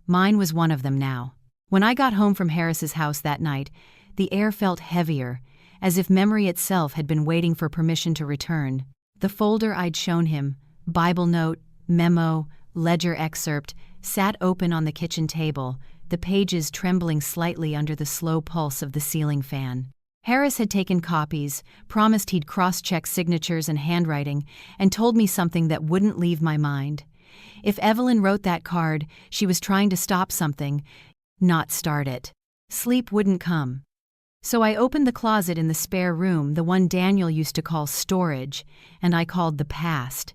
Mine was one of them now. When I got home from Harris's house that night, the air felt heavier, as if memory itself had been waiting for permission to return. The folder I'd shown him, Bible note, memo, ledger excerpt, sat open on the kitchen table, the pages trembling slightly under the slow pulse of the ceiling fan. Harris had taken copies, promised he'd cross-check signatures and handwriting, and told me something that wouldn't leave my mind. If Evelyn wrote that card, she was trying to stop something, not start it. Sleep wouldn't come. So I opened the closet in the spare room, the one Daniel used to call storage, and I called the past.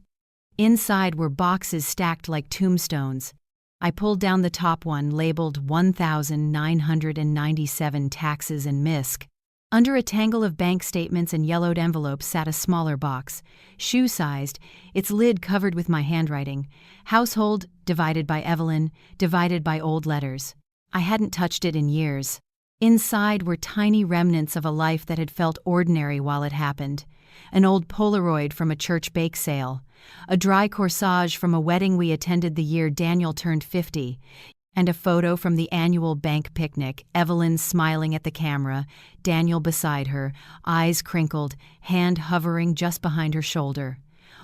Inside were boxes stacked like tombstones. I pulled down the top one, labeled 1,997 taxes and misc. Under a tangle of bank statements and yellowed envelopes sat a smaller box, shoe-sized, its lid covered with my handwriting. Household, divided by Evelyn, divided by old letters. I hadn't touched it in years. Inside were tiny remnants of a life that had felt ordinary while it happened. An old Polaroid from a church bake sale. A dry corsage from a wedding we attended the year Daniel turned 50. And a photo from the annual bank picnic, Evelyn smiling at the camera, Daniel beside her, eyes crinkled, hand hovering just behind her shoulder.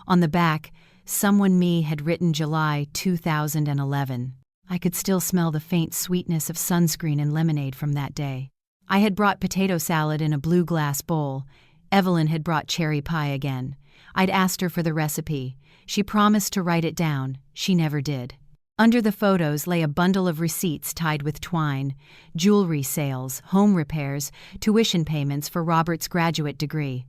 On the back, someone me had written July 2011. I could still smell the faint sweetness of sunscreen and lemonade from that day. I had brought potato salad in a blue glass bowl. Evelyn had brought cherry pie again. I'd asked her for the recipe. She promised to write it down. She never did. Under the photos lay a bundle of receipts tied with twine, jewelry sales, home repairs, tuition payments for Robert's graduate degree.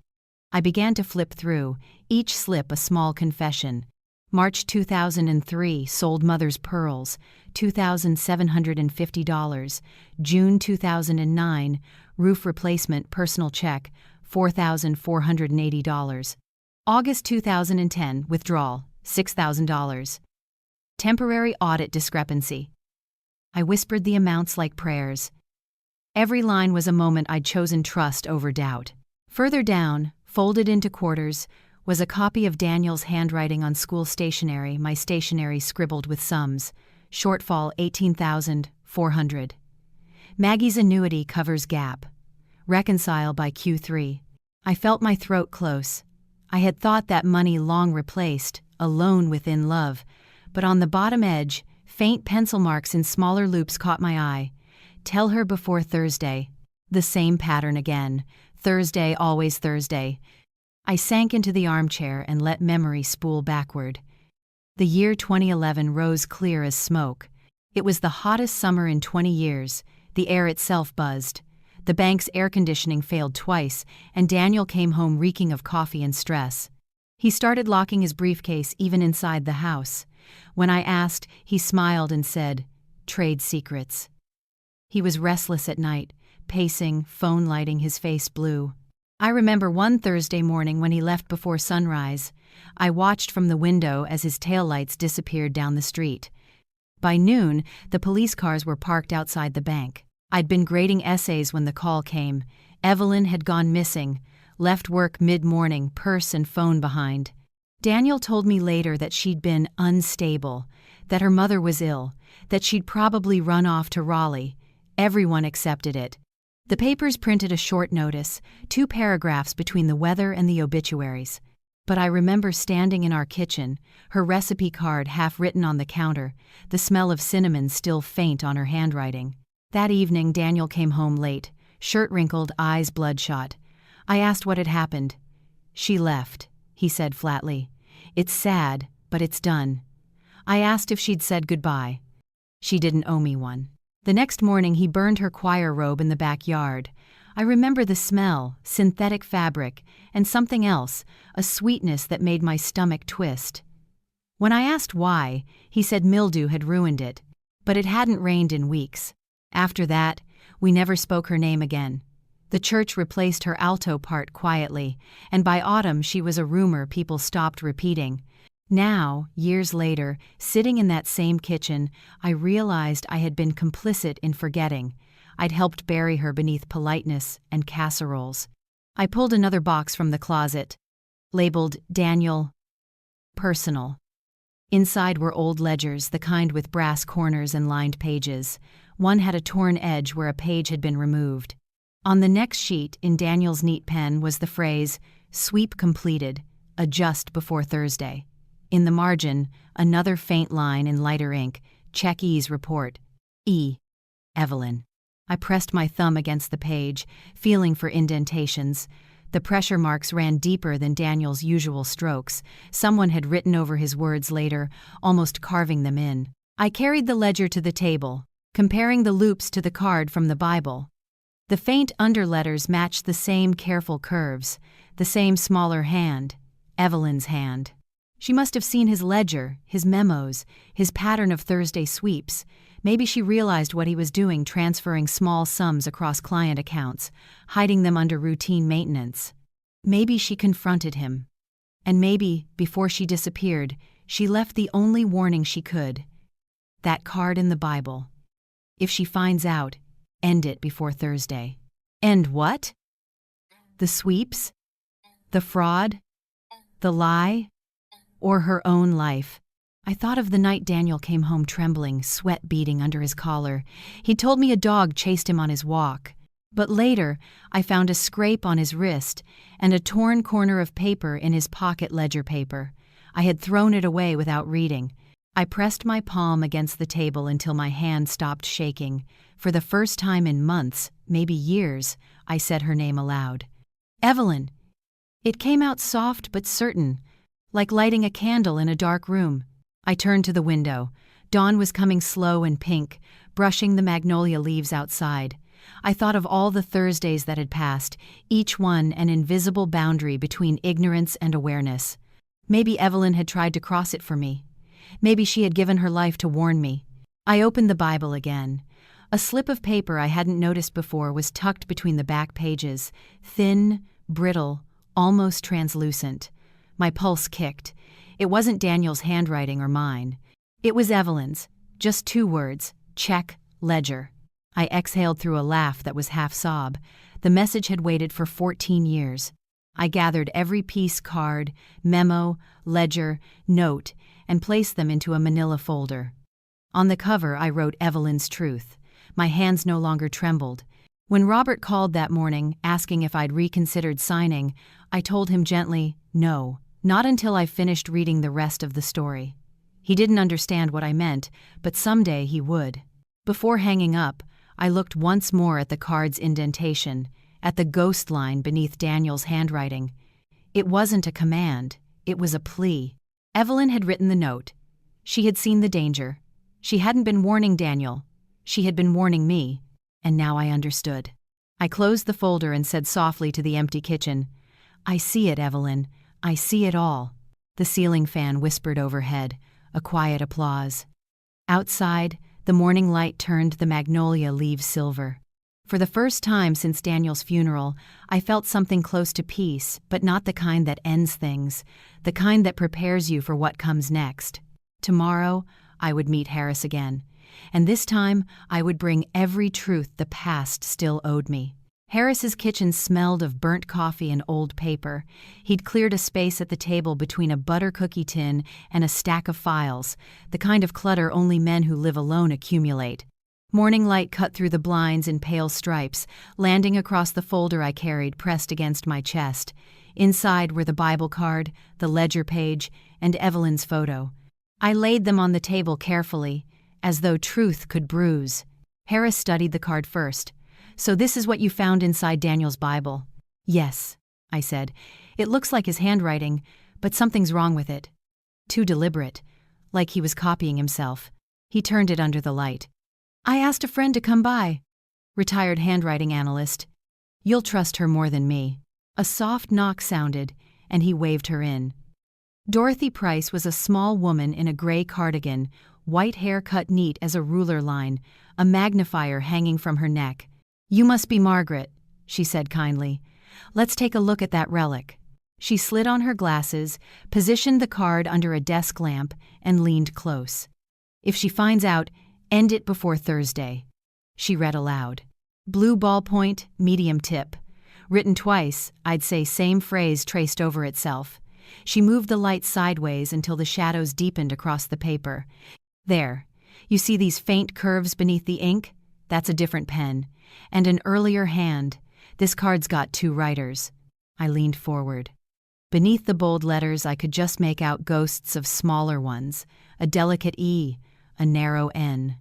I began to flip through, each slip a small confession. March 2003, sold mother's pearls, $2,750. June 2009, roof replacement personal check, $4,480. August 2010, withdrawal, $6,000. Temporary audit discrepancy. I whispered the amounts like prayers. Every line was a moment I'd chosen trust over doubt. Further down, folded into quarters, was a copy of Daniel's handwriting on school stationery, my stationery scribbled with sums. Shortfall $18,400. Maggie's annuity covers gap. Reconcile by Q3. I felt my throat close. I had thought that money long replaced, alone within love, but on the bottom edge, faint pencil marks in smaller loops caught my eye. Tell her before Thursday. The same pattern again. Thursday, always Thursday. I sank into the armchair and let memory spool backward. The year 2011 rose clear as smoke. It was the hottest summer in 20 years. The air itself buzzed. The bank's air conditioning failed twice, and Daniel came home reeking of coffee and stress. He started locking his briefcase even inside the house. When I asked, he smiled and said, "Trade secrets." He was restless at night, pacing, phone lighting, his face blue. I remember one Thursday morning when he left before sunrise. I watched from the window as his taillights disappeared down the street. By noon, the police cars were parked outside the bank. I'd been grading essays when the call came. Evelyn had gone missing, left work mid-morning, purse and phone behind. Daniel told me later that she'd been unstable, that her mother was ill, that she'd probably run off to Raleigh. Everyone accepted it. The papers printed a short notice, 2 paragraphs between the weather and the obituaries. But I remember standing in our kitchen, her recipe card half written on the counter, the smell of cinnamon still faint on her handwriting. That evening, Daniel came home late, shirt wrinkled, eyes bloodshot. I asked what had happened. "She left," he said flatly. "It's sad, but it's done." I asked if she'd said goodbye. She didn't owe me one. The next morning he burned her choir robe in the backyard. I remember the smell, synthetic fabric, and something else, a sweetness that made my stomach twist. When I asked why, he said mildew had ruined it, but it hadn't rained in weeks. After that, we never spoke her name again. The church replaced her alto part quietly, and by autumn she was a rumor people stopped repeating. Now, years later, sitting in that same kitchen, I realized I had been complicit in forgetting. I'd helped bury her beneath politeness and casseroles. I pulled another box from the closet, labeled Daniel, Personal. Inside were old ledgers, the kind with brass corners and lined pages. One had a torn edge where a page had been removed. On the next sheet, in Daniel's neat pen, was the phrase, "Sweep completed, adjust before Thursday." In the margin, another faint line in lighter ink, "Check E's report. E. Evelyn." I pressed my thumb against the page, feeling for indentations. The pressure marks ran deeper than Daniel's usual strokes. Someone had written over his words later, almost carving them in. I carried the ledger to the table, comparing the loops to the card from the Bible. The faint underletters matched the same careful curves, the same smaller hand, Evelyn's hand. She must have seen his ledger, his memos, his pattern of Thursday sweeps. Maybe she realized what he was doing, transferring small sums across client accounts, hiding them under routine maintenance. Maybe she confronted him. And maybe, before she disappeared, she left the only warning she could. That card in the Bible. If she finds out, end it before Thursday. End what? The sweeps? The fraud? The lie? Or her own life? I thought of the night Daniel came home trembling, sweat beading under his collar. He told me a dog chased him on his walk. But later, I found a scrape on his wrist and a torn corner of paper in his pocket ledger paper. I had thrown it away without reading. I pressed my palm against the table until my hand stopped shaking. For the first time in months, maybe years, I said her name aloud. "Evelyn." It came out soft but certain, like lighting a candle in a dark room. I turned to the window. Dawn was coming slow and pink, brushing the magnolia leaves outside. I thought of all the Thursdays that had passed, each one an invisible boundary between ignorance and awareness. Maybe Evelyn had tried to cross it for me. Maybe she had given her life to warn me. I opened the Bible again. A slip of paper I hadn't noticed before was tucked between the back pages, thin, brittle, almost translucent. My pulse kicked. It wasn't Daniel's handwriting or mine. It was Evelyn's. Just 2 words: check, ledger. I exhaled through a laugh that was half sob. The message had waited for 14 years. I gathered every piece, card, memo, ledger, note, and placed them into a manila folder. On the cover I wrote Evelyn's truth. My hands no longer trembled. When Robert called that morning, asking if I'd reconsidered signing, I told him gently, no, not until I finished reading the rest of the story. He didn't understand what I meant, but someday he would. Before hanging up, I looked once more at the card's indentation, at the ghost line beneath Daniel's handwriting. It wasn't a command, it was a plea. Evelyn had written the note. She had seen the danger. She hadn't been warning Daniel. She had been warning me, and now I understood. I closed the folder and said softly to the empty kitchen, I see it, Evelyn. I see it all. The ceiling fan whispered overhead, a quiet applause. Outside, the morning light turned the magnolia leaves silver. For the first time since Daniel's funeral, I felt something close to peace, but not the kind that ends things, the kind that prepares you for what comes next. Tomorrow, I would meet Harris again, and this time I would bring every truth the past still owed me. Harris's kitchen smelled of burnt coffee and old paper. He'd cleared a space at the table between a butter cookie tin and a stack of files, the kind of clutter only men who live alone accumulate. Morning light cut through the blinds in pale stripes, landing across the folder I carried pressed against my chest. Inside were the Bible card, the ledger page, and Evelyn's photo. I laid them on the table carefully, as though truth could bruise. Harris studied the card first. So this is what you found inside Daniel's Bible? Yes, I said. It looks like his handwriting, but something's wrong with it. Too deliberate, like he was copying himself. He turned it under the light. I asked a friend to come by. Retired handwriting analyst. You'll trust her more than me. A soft knock sounded, and he waved her in. Dorothy Price was a small woman in a gray cardigan, white hair cut neat as a ruler line, a magnifier hanging from her neck. You must be Margaret, she said kindly. Let's take a look at that relic. She slid on her glasses, positioned the card under a desk lamp, and leaned close. If she finds out, end it before Thursday. She read aloud. Blue ballpoint, medium tip. Written twice, I'd say same phrase traced over itself. She moved the light sideways until the shadows deepened across the paper. There. You see these faint curves beneath the ink? That's a different pen. And an earlier hand. This card's got 2 writers. I leaned forward. Beneath the bold letters I could just make out ghosts of smaller ones, a delicate E, a narrow N.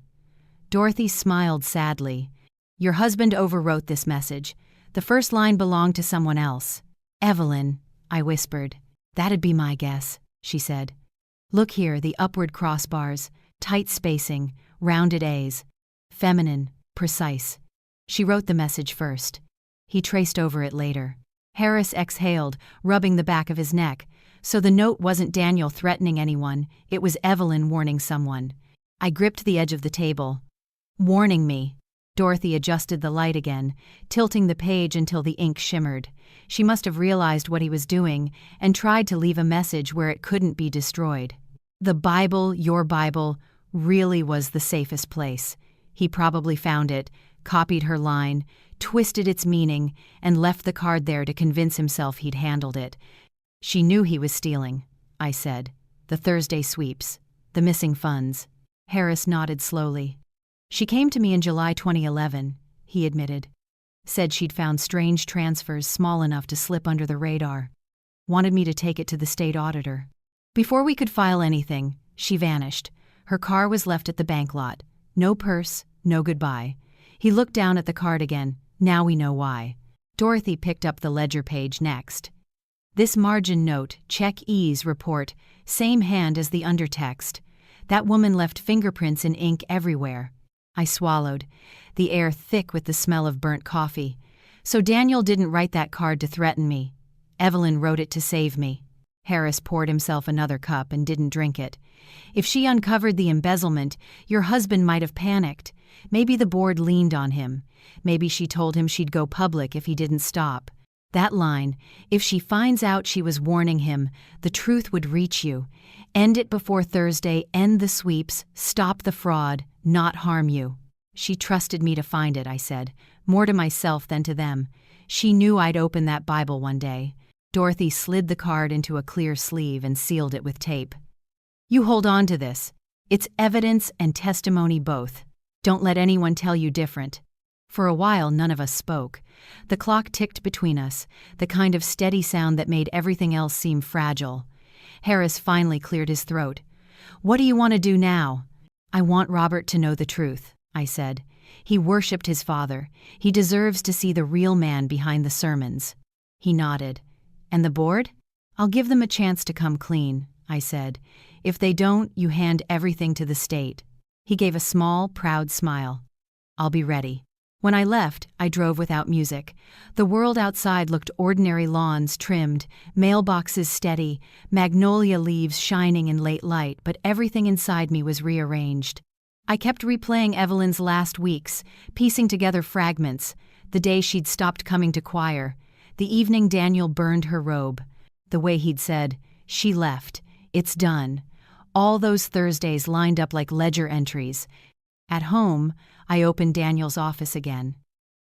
Dorothy smiled sadly. Your husband overwrote this message. The first line belonged to someone else. Evelyn, I whispered. That'd be my guess, she said. Look here, the upward crossbars, tight spacing, rounded A's. Feminine, precise. She wrote the message first. He traced over it later. Harris exhaled, rubbing the back of his neck. So the note wasn't Daniel threatening anyone, it was Evelyn warning someone. I gripped the edge of the table. Warning me. Dorothy adjusted the light again, tilting the page until the ink shimmered. She must have realized what he was doing and tried to leave a message where it couldn't be destroyed. The Bible, your Bible, really was the safest place. He probably found it, copied her line, twisted its meaning, and left the card there to convince himself he'd handled it. She knew he was stealing, I said. The Thursday sweeps. The missing funds. Harris nodded slowly. She came to me in July 2011, he admitted. Said she'd found strange transfers small enough to slip under the radar. Wanted me to take it to the state auditor. Before we could file anything, she vanished. Her car was left at the bank lot. No purse, no goodbye. He looked down at the card again. Now we know why. Dorothy picked up the ledger page next. This margin note, check E's report, same hand as the undertext. That woman left fingerprints in ink everywhere. I swallowed, the air thick with the smell of burnt coffee. So Daniel didn't write that card to threaten me. Evelyn wrote it to save me. Harris poured himself another cup and didn't drink it. If she uncovered the embezzlement, your husband might have panicked. Maybe the board leaned on him. Maybe she told him she'd go public if he didn't stop. That line, if she finds out she was warning him, the truth would reach you. End it before Thursday, end the sweeps, stop the fraud, not harm you. She trusted me to find it, I said, more to myself than to them. She knew I'd open that Bible one day. Dorothy slid the card into a clear sleeve and sealed it with tape. You hold on to this. It's evidence and testimony both. Don't let anyone tell you different. For a while, none of us spoke. The clock ticked between us, the kind of steady sound that made everything else seem fragile. Harris finally cleared his throat. What do you want to do now? I want Robert to know the truth, I said. He worshipped his father. He deserves to see the real man behind the sermons. He nodded. And the board? I'll give them a chance to come clean, I said. If they don't, you hand everything to the state. He gave a small, proud smile. I'll be ready. When I left, I drove without music. The world outside looked ordinary, lawns trimmed, mailboxes steady, magnolia leaves shining in late light, but everything inside me was rearranged. I kept replaying Evelyn's last weeks, piecing together fragments, the day she'd stopped coming to choir, the evening Daniel burned her robe, the way he'd said, "She left, it's done." All those Thursdays lined up like ledger entries. At home, I opened Daniel's office again.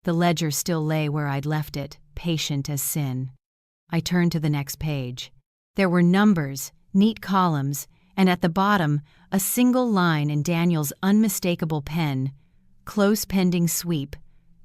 The ledger still lay where I'd left it, patient as sin. I turned to the next page. There were numbers, neat columns, and at the bottom, a single line in Daniel's unmistakable pen, "Close pending sweep,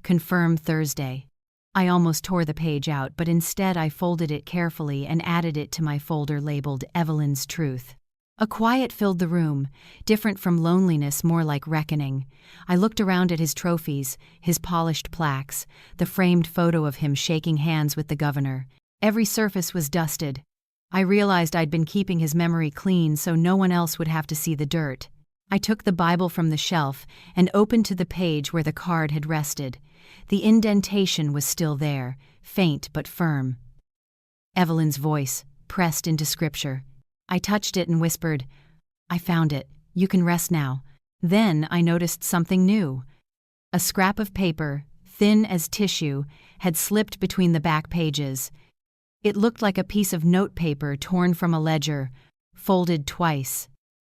confirm Thursday." I almost tore the page out, but instead I folded it carefully and added it to my folder labeled Evelyn's Truth. A quiet filled the room, different from loneliness, more like reckoning. I looked around at his trophies, his polished plaques, the framed photo of him shaking hands with the governor. Every surface was dusted. I realized I'd been keeping his memory clean so no one else would have to see the dirt. I took the Bible from the shelf and opened to the page where the card had rested. The indentation was still there, faint but firm. Evelyn's voice, pressed into scripture. I touched it and whispered, "I found it. You can rest now." Then I noticed something new. A scrap of paper, thin as tissue, had slipped between the back pages. It looked like a piece of notepaper torn from a ledger, folded twice.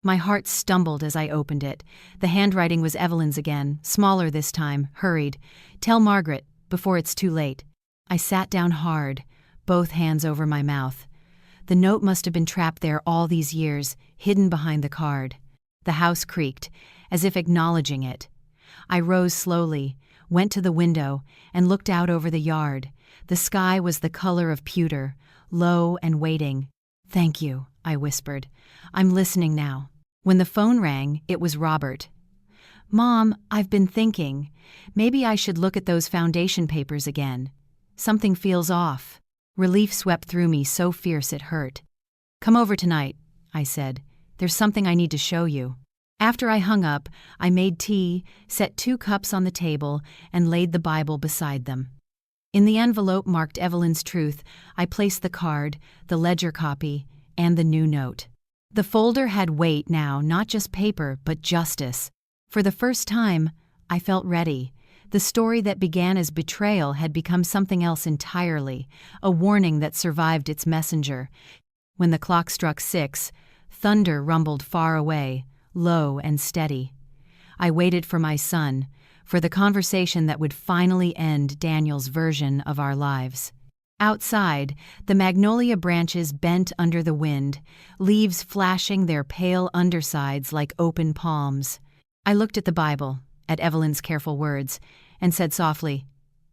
My heart stumbled as I opened it. The handwriting was Evelyn's again, smaller this time, hurried. "Tell Margaret, before it's too late." I sat down hard, both hands over my mouth. The note must have been trapped there all these years, hidden behind the card. The house creaked, as if acknowledging it. I rose slowly, went to the window, and looked out over the yard. The sky was the color of pewter, low and waiting. "Thank you," I whispered. "I'm listening now." When the phone rang, it was Robert. "Mom, I've been thinking. Maybe I should look at those foundation papers again. Something feels off." Relief swept through me so fierce it hurt. "Come over tonight," I said. "There's something I need to show you." After I hung up, I made tea, set 2 cups on the table, and laid the Bible beside them. In the envelope marked Evelyn's Truth, I placed the card, the ledger copy, and the new note. The folder had weight now, not just paper, but justice. For the first time, I felt ready. The story that began as betrayal had become something else entirely, a warning that survived its messenger. When the clock struck 6, thunder rumbled far away, low and steady. I waited for my son, for the conversation that would finally end Daniel's version of our lives. Outside, the magnolia branches bent under the wind, leaves flashing their pale undersides like open palms. I looked at the Bible, at Evelyn's careful words, and said softly,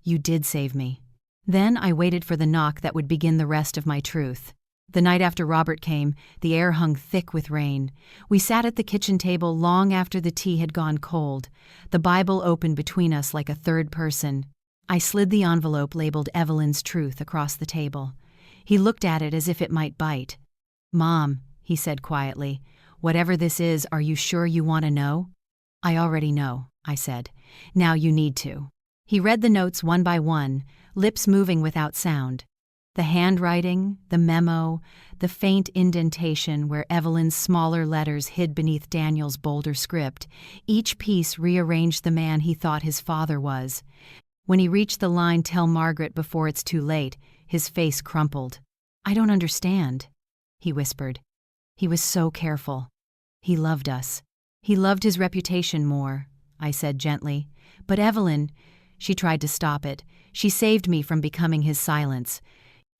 "You did save me." Then I waited for the knock that would begin the rest of my truth. The night after Robert came, the air hung thick with rain. We sat at the kitchen table long after the tea had gone cold, the Bible open between us like a third person. I slid the envelope labeled Evelyn's Truth across the table. He looked at it as if it might bite. "Mom," he said quietly, Whatever this is, are you sure you want to know? I already know, I said. Now you need to. He read the notes one by one, lips moving without sound. The handwriting, the memo, the faint indentation where Evelyn's smaller letters hid beneath Daniel's bolder script, each piece rearranged the man he thought his father was. When he reached the line, "Tell Margaret before it's too late," his face crumpled. "I don't understand," he whispered. He was so careful. He loved us. He loved his reputation more, I said gently. But Evelyn, she tried to stop it. She saved me from becoming his silence.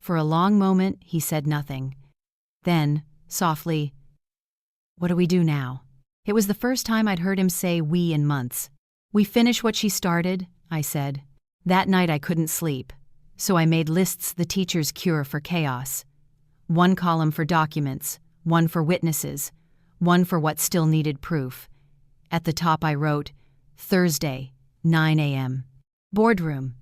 For a long moment, he said nothing. Then, softly, "What do we do now?" It was the first time I'd heard him say "we" in months. "We finish what she started," I said. That night I couldn't sleep, so I made lists, the teacher's cure for chaos. One column for documents, one for witnesses, one for what still needed proof. At the top I wrote, Thursday, 9 a.m. Boardroom.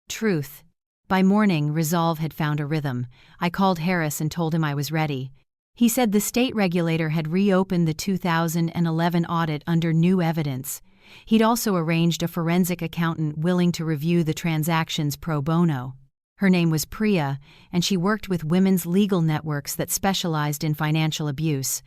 Truth. By morning, resolve had found a rhythm. I called Harris and told him I was ready. He said the state regulator had reopened the 2011 audit under new evidence. He'd also arranged a forensic accountant willing to review the transactions pro bono. Her name was Priya, and she worked with women's legal networks that specialized in financial abuse.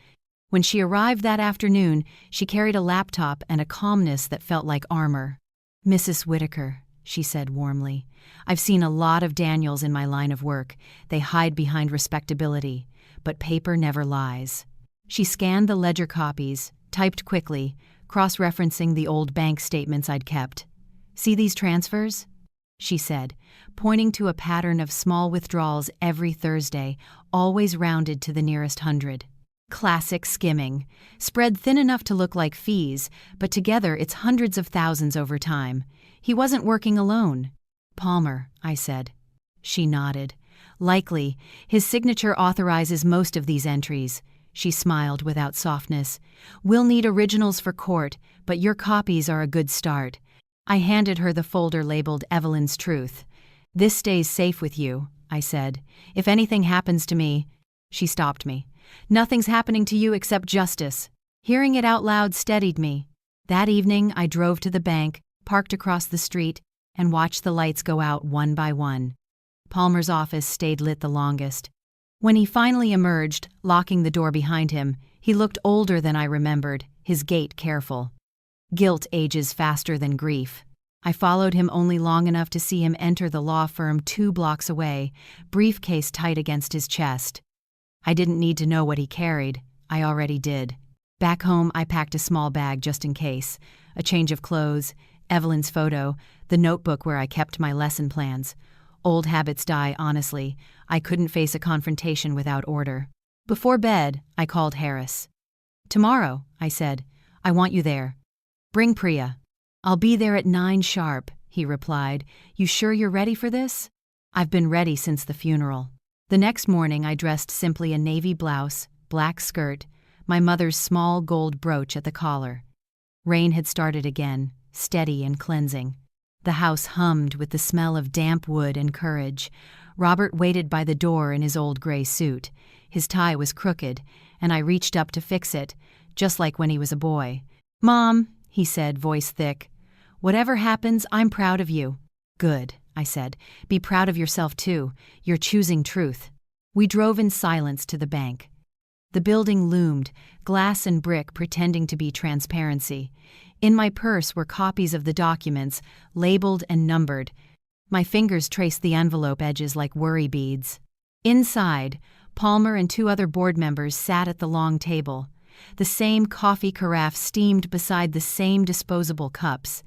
When she arrived that afternoon, she carried a laptop and a calmness that felt like armor. "Mrs. Whitaker," she said warmly, "I've seen a lot of Daniels in my line of work. They hide behind respectability, but paper never lies." She scanned the ledger copies, typed quickly, cross-referencing the old bank statements I'd kept. "See these transfers?" she said, pointing to a pattern of small withdrawals every Thursday, always rounded to the nearest hundred. Classic skimming, spread thin enough to look like fees, but together it's hundreds of thousands over time. He wasn't working alone. "Palmer," I said. She nodded. "Likely. His signature authorizes most of these entries." She smiled without softness. "We'll need originals for court, but your copies are a good start." I handed her the folder labeled Evelyn's Truth. "This stays safe with you," I said. "If anything happens to me—" She stopped me. "Nothing's happening to you except justice." Hearing it out loud steadied me. That evening, I drove to the bank, parked across the street, and watched the lights go out one by one. Palmer's office stayed lit the longest. When he finally emerged, locking the door behind him, he looked older than I remembered, his gait careful. Guilt ages faster than grief. I followed him only long enough to see him enter the law firm 2 blocks away, briefcase tight against his chest. I didn't need to know what he carried. I already did. Back home, I packed a small bag just in case. A change of clothes, Evelyn's photo, the notebook where I kept my lesson plans. Old habits die, honestly. I couldn't face a confrontation without order. Before bed, I called Harris. "Tomorrow," I said. "I want you there. Bring Priya." "I'll be there at 9 sharp," he replied. "You sure you're ready for this?" "I've been ready since the funeral." The next morning I dressed simply: a navy blouse, black skirt, my mother's small gold brooch at the collar. Rain had started again, steady and cleansing. The house hummed with the smell of damp wood and courage. Robert waited by the door in his old gray suit. His tie was crooked, and I reached up to fix it, just like when he was a boy. "Mom," he said, voice thick, "whatever happens, I'm proud of you." "Good," I said. "Be proud of yourself, too. You're choosing truth." We drove in silence to the bank. The building loomed, glass and brick pretending to be transparency. In my purse were copies of the documents, labeled and numbered. My fingers traced the envelope edges like worry beads. Inside, Palmer and 2 other board members sat at the long table. The same coffee carafe steamed beside the same disposable cups.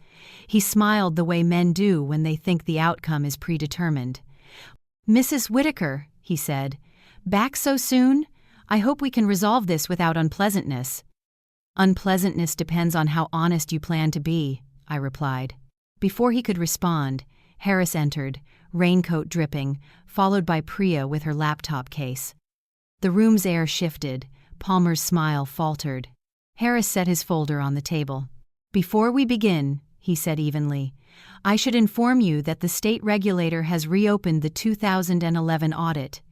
He smiled the way men do when they think the outcome is predetermined. "Mrs. Whitaker," he said, "back so soon? I hope we can resolve this without unpleasantness." "Unpleasantness depends on how honest you plan to be," I replied. Before he could respond, Harris entered, raincoat dripping, followed by Priya with her laptop case. The room's air shifted. Palmer's smile faltered. Harris set his folder on the table. "Before we begin," he said evenly, "I should inform you that the state regulator has reopened the 2011 audit.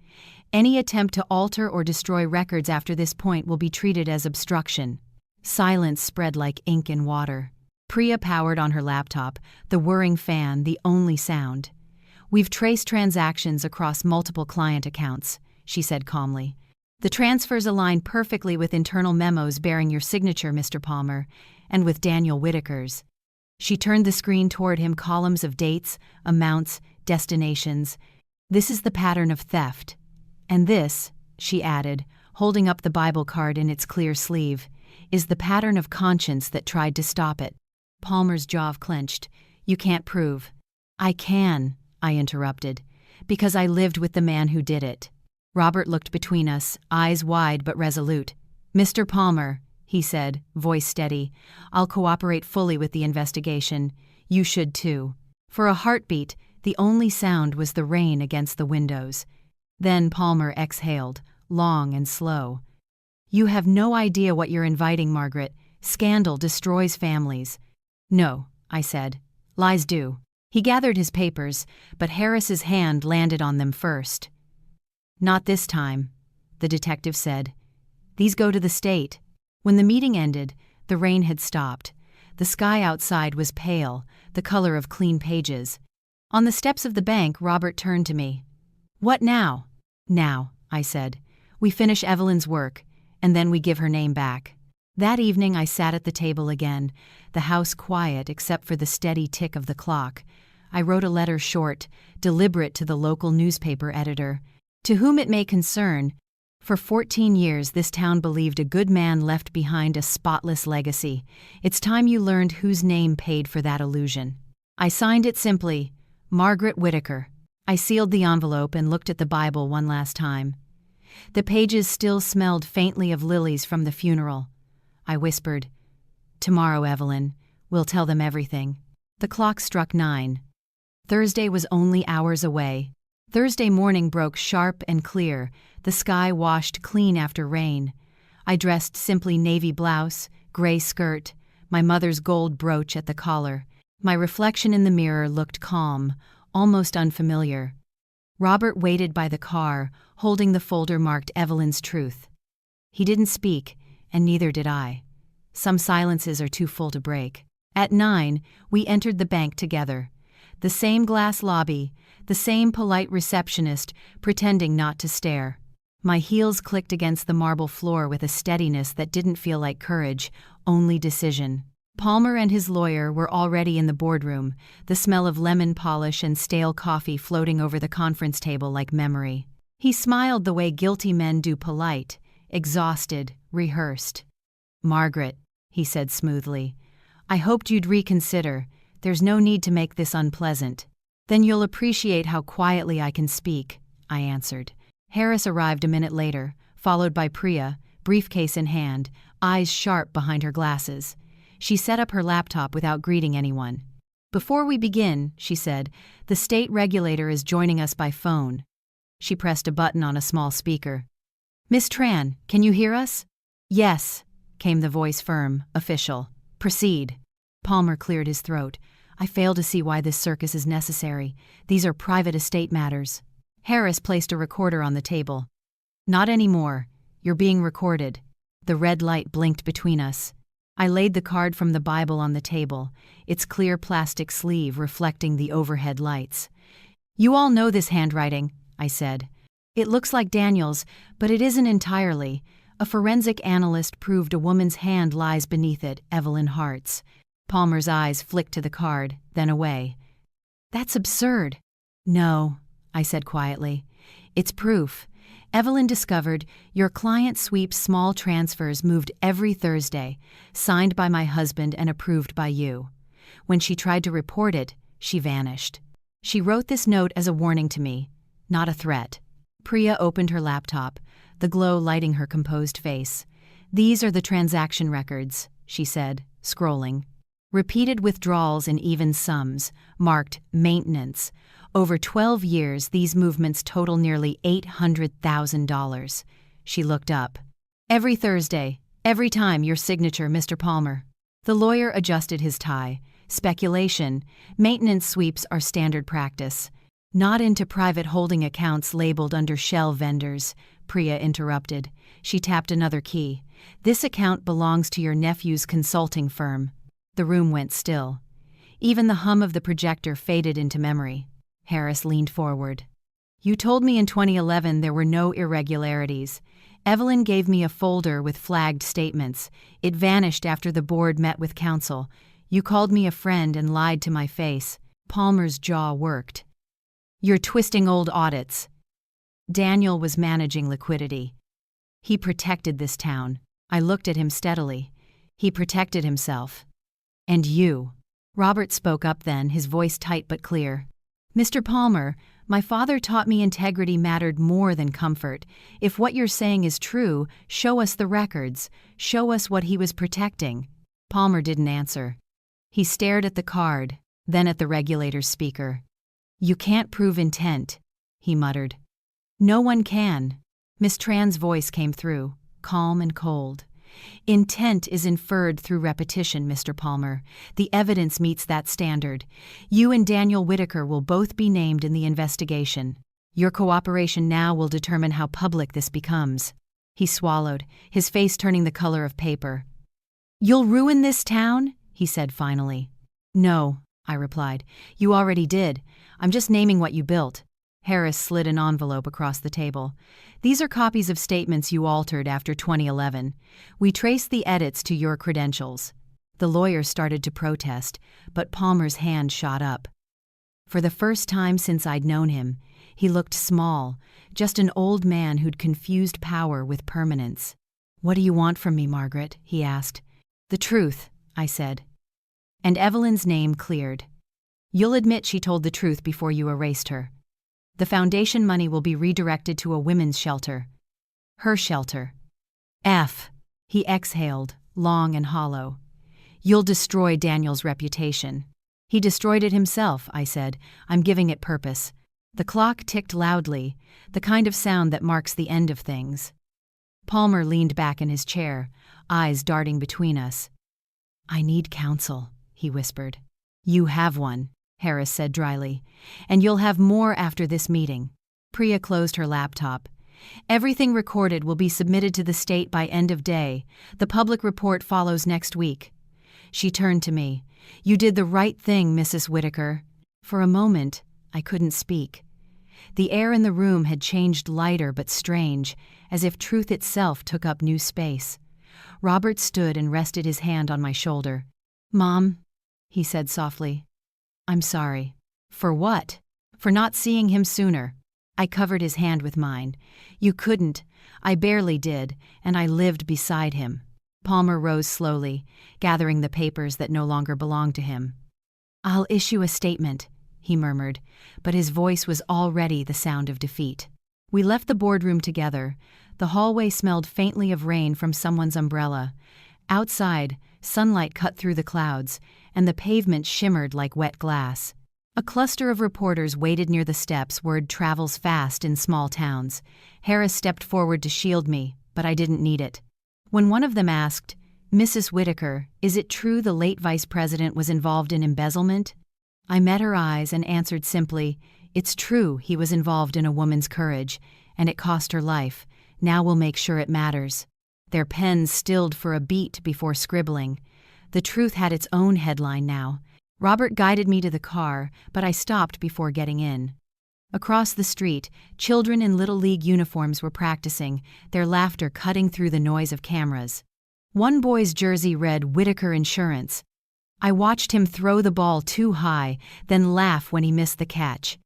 Any attempt to alter or destroy records after this point will be treated as obstruction. Silence spread like ink in water. Priya powered on her laptop, the whirring fan the only sound. "We've traced transactions across multiple client accounts," she said calmly. "The transfers align perfectly with internal memos bearing your signature, Mr. Palmer, and with Daniel Whitaker's." She turned the screen toward him, columns of dates, amounts, destinations. "This is the pattern of theft. And this," she added, holding up the Bible card in its clear sleeve, "is the pattern of conscience that tried to stop it." Palmer's jaw clenched. "You can't prove." "I can," I interrupted, "because I lived with the man who did it." Robert looked between us, eyes wide but resolute. "Mr. Palmer," he said, voice steady, "I'll cooperate fully with the investigation. You should too." For a heartbeat, the only sound was the rain against the windows. Then Palmer exhaled, long and slow. "You have no idea what you're inviting, Margaret. Scandal destroys families." "No," I said. "Lies do." He gathered his papers, but Harris's hand landed on them first. "Not this time," the detective said. "These go to the state." When the meeting ended, the rain had stopped. The sky outside was pale, the color of clean pages. On the steps of the bank, Robert turned to me. "What now?" "Now," I said. "We finish Evelyn's work, and then we give her name back." That evening I sat at the table again, the house quiet except for the steady tick of the clock. I wrote a letter short, deliberate to the local newspaper editor. "To whom it may concern, for 14 years this town believed a good man left behind a spotless legacy. It's time you learned whose name paid for that illusion." I signed it simply, Margaret Whitaker. I sealed the envelope and looked at the Bible one last time. The pages still smelled faintly of lilies from the funeral. I whispered, "Tomorrow, Evelyn, we'll tell them everything." The clock struck 9. Thursday was only hours away. Thursday morning broke sharp and clear, the sky washed clean after rain. I dressed simply navy blouse, gray skirt, my mother's gold brooch at the collar. My reflection in the mirror looked calm, almost unfamiliar. Robert waited by the car, holding the folder marked Evelyn's Truth. He didn't speak, and neither did I. Some silences are too full to break. At 9, we entered the bank together. The same glass lobby, the same polite receptionist pretending not to stare. My heels clicked against the marble floor with a steadiness that didn't feel like courage, only decision. Palmer and his lawyer were already in the boardroom, the smell of lemon polish and stale coffee floating over the conference table like memory. He smiled the way guilty men do, polite, exhausted, rehearsed. "Margaret," he said smoothly, "I hoped you'd reconsider. There's no need to make this unpleasant." "Then you'll appreciate how quietly I can speak," I answered. Harris arrived a minute later, followed by Priya, briefcase in hand, eyes sharp behind her glasses. She set up her laptop without greeting anyone. "Before we begin," she said, "the state regulator is joining us by phone." She pressed a button on a small speaker. "Miss Tran, can you hear us?" "Yes," came the voice, firm, official. "Proceed." Palmer cleared his throat. "I fail to see why this circus is necessary. These are private estate matters." Harris placed a recorder on the table. "Not anymore. You're being recorded." The red light blinked between us. I laid the card from the Bible on the table, its clear plastic sleeve reflecting the overhead lights. "You all know this handwriting," I said. "It looks like Daniel's, but it isn't entirely. A forensic analyst proved a woman's hand lies beneath it, Evelyn Hart's." Palmer's eyes flicked to the card, then away. "That's absurd." "No," I said quietly. "It's proof. Evelyn discovered your client sweeps small transfers moved every Thursday, signed by my husband and approved by you. When she tried to report it, she vanished. She wrote this note as a warning to me, not a threat." Priya opened her laptop, the glow lighting her composed face. "These are the transaction records," she said, scrolling. "Repeated withdrawals in even sums, marked maintenance. Over 12 years, these movements total nearly $800,000. She looked up. "Every Thursday, every time your signature, Mr. Palmer." The lawyer adjusted his tie. "Speculation. Maintenance sweeps are standard practice." Not into private holding accounts labeled under shell vendors, Priya interrupted. She tapped another key. This account belongs to your nephew's consulting firm. The room went still. Even the hum of the projector faded into memory. Harris leaned forward. You told me in 2011 there were no irregularities. Evelyn gave me a folder with flagged statements. It vanished after the board met with counsel. You called me a friend and lied to my face. Palmer's jaw worked. You're twisting old audits. Daniel was managing liquidity. He protected this town. I looked at him steadily. He protected himself. And you. Robert spoke up then, his voice tight but clear. Mr. Palmer, my father taught me integrity mattered more than comfort. If what you're saying is true, show us the records. Show us what he was protecting. Palmer didn't answer. He stared at the card, then at the regulator's speaker. You can't prove intent, he muttered. No one can. Miss Tran's voice came through, calm and cold. Intent is inferred through repetition, Mr. Palmer. The evidence meets that standard. You and Daniel Whitaker will both be named in the investigation. Your cooperation now will determine how public this becomes. He swallowed, his face turning the color of paper. You'll ruin this town? He said finally. No, I replied. You already did. I'm just naming what you built. Harris slid an envelope across the table. These are copies of statements you altered after 2011. We traced the edits to your credentials. The lawyer started to protest, but Palmer's hand shot up. For the first time since I'd known him, he looked small, just an old man who'd confused power with permanence. What do you want from me, Margaret? He asked. The truth, I said. And Evelyn's name cleared. You'll admit she told the truth before you erased her. The foundation money will be redirected to a women's shelter. Her shelter. He exhaled, long and hollow. You'll destroy Daniel's reputation. He destroyed it himself, I said. I'm giving it purpose. The clock ticked loudly, the kind of sound that marks the end of things. Palmer leaned back in his chair, eyes darting between us. I need counsel, he whispered. You have one, Harris said dryly, and you'll have more after this meeting. Priya closed her laptop. Everything recorded will be submitted to the state by end of day. The public report follows next week. She turned to me. You did the right thing, Mrs. Whitaker. For a moment, I couldn't speak. The air in the room had changed lighter but strange, as if truth itself took up new space. Robert stood and rested his hand on my shoulder. Mom, he said softly. I'm sorry. For what? For not seeing him sooner. I covered his hand with mine. You couldn't. I barely did, and I lived beside him. Palmer rose slowly, gathering the papers that no longer belonged to him. I'll issue a statement, he murmured, but his voice was already the sound of defeat. We left the boardroom together. The hallway smelled faintly of rain from someone's umbrella. Outside, sunlight cut through the clouds, and the pavement shimmered like wet glass. A cluster of reporters waited near the steps. Word travels fast in small towns. Harris stepped forward to shield me, but I didn't need it. When one of them asked, Mrs. Whitaker, is it true the late vice president was involved in embezzlement? I met her eyes and answered simply, it's true he was involved in a woman's courage, and it cost her life. Now we'll make sure it matters. Their pens stilled for a beat before scribbling. The truth had its own headline now. Robert guided me to the car, but I stopped before getting in. Across the street, children in Little League uniforms were practicing, their laughter cutting through the noise of cameras. One boy's jersey read Whitaker Insurance. I watched him throw the ball too high, then laugh when he missed the catch.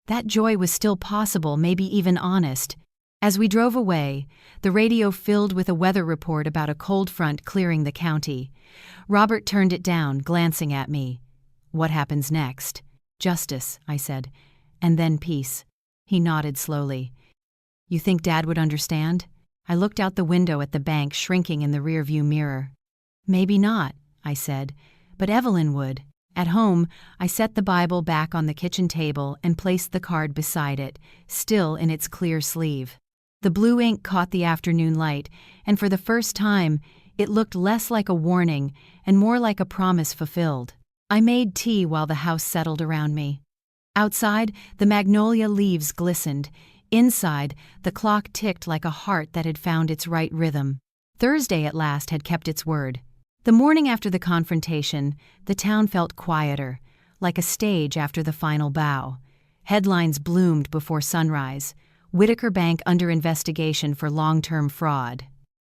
That joy was still possible, maybe even honest. As we drove away, the radio filled with a weather report about a cold front clearing the county. Robert turned it down, glancing at me. What happens next? Justice, I said, and then peace. He nodded slowly. You think Dad would understand? I looked out the window at the bank shrinking in the rearview mirror. Maybe not, I said, but Evelyn would. At home, I set the Bible back on the kitchen table and placed the card beside it, still in its clear sleeve. The blue ink caught the afternoon light, and for the first time, it looked less like a warning and more like a promise fulfilled. I made tea while the house settled around me. Outside, the magnolia leaves glistened. Inside, the clock ticked like a heart that had found its right rhythm. Thursday at last had kept its word. The morning after the confrontation, the town felt quieter, like a stage after the final bow. Headlines bloomed before sunrise. Whitaker Bank under investigation for long-term fraud.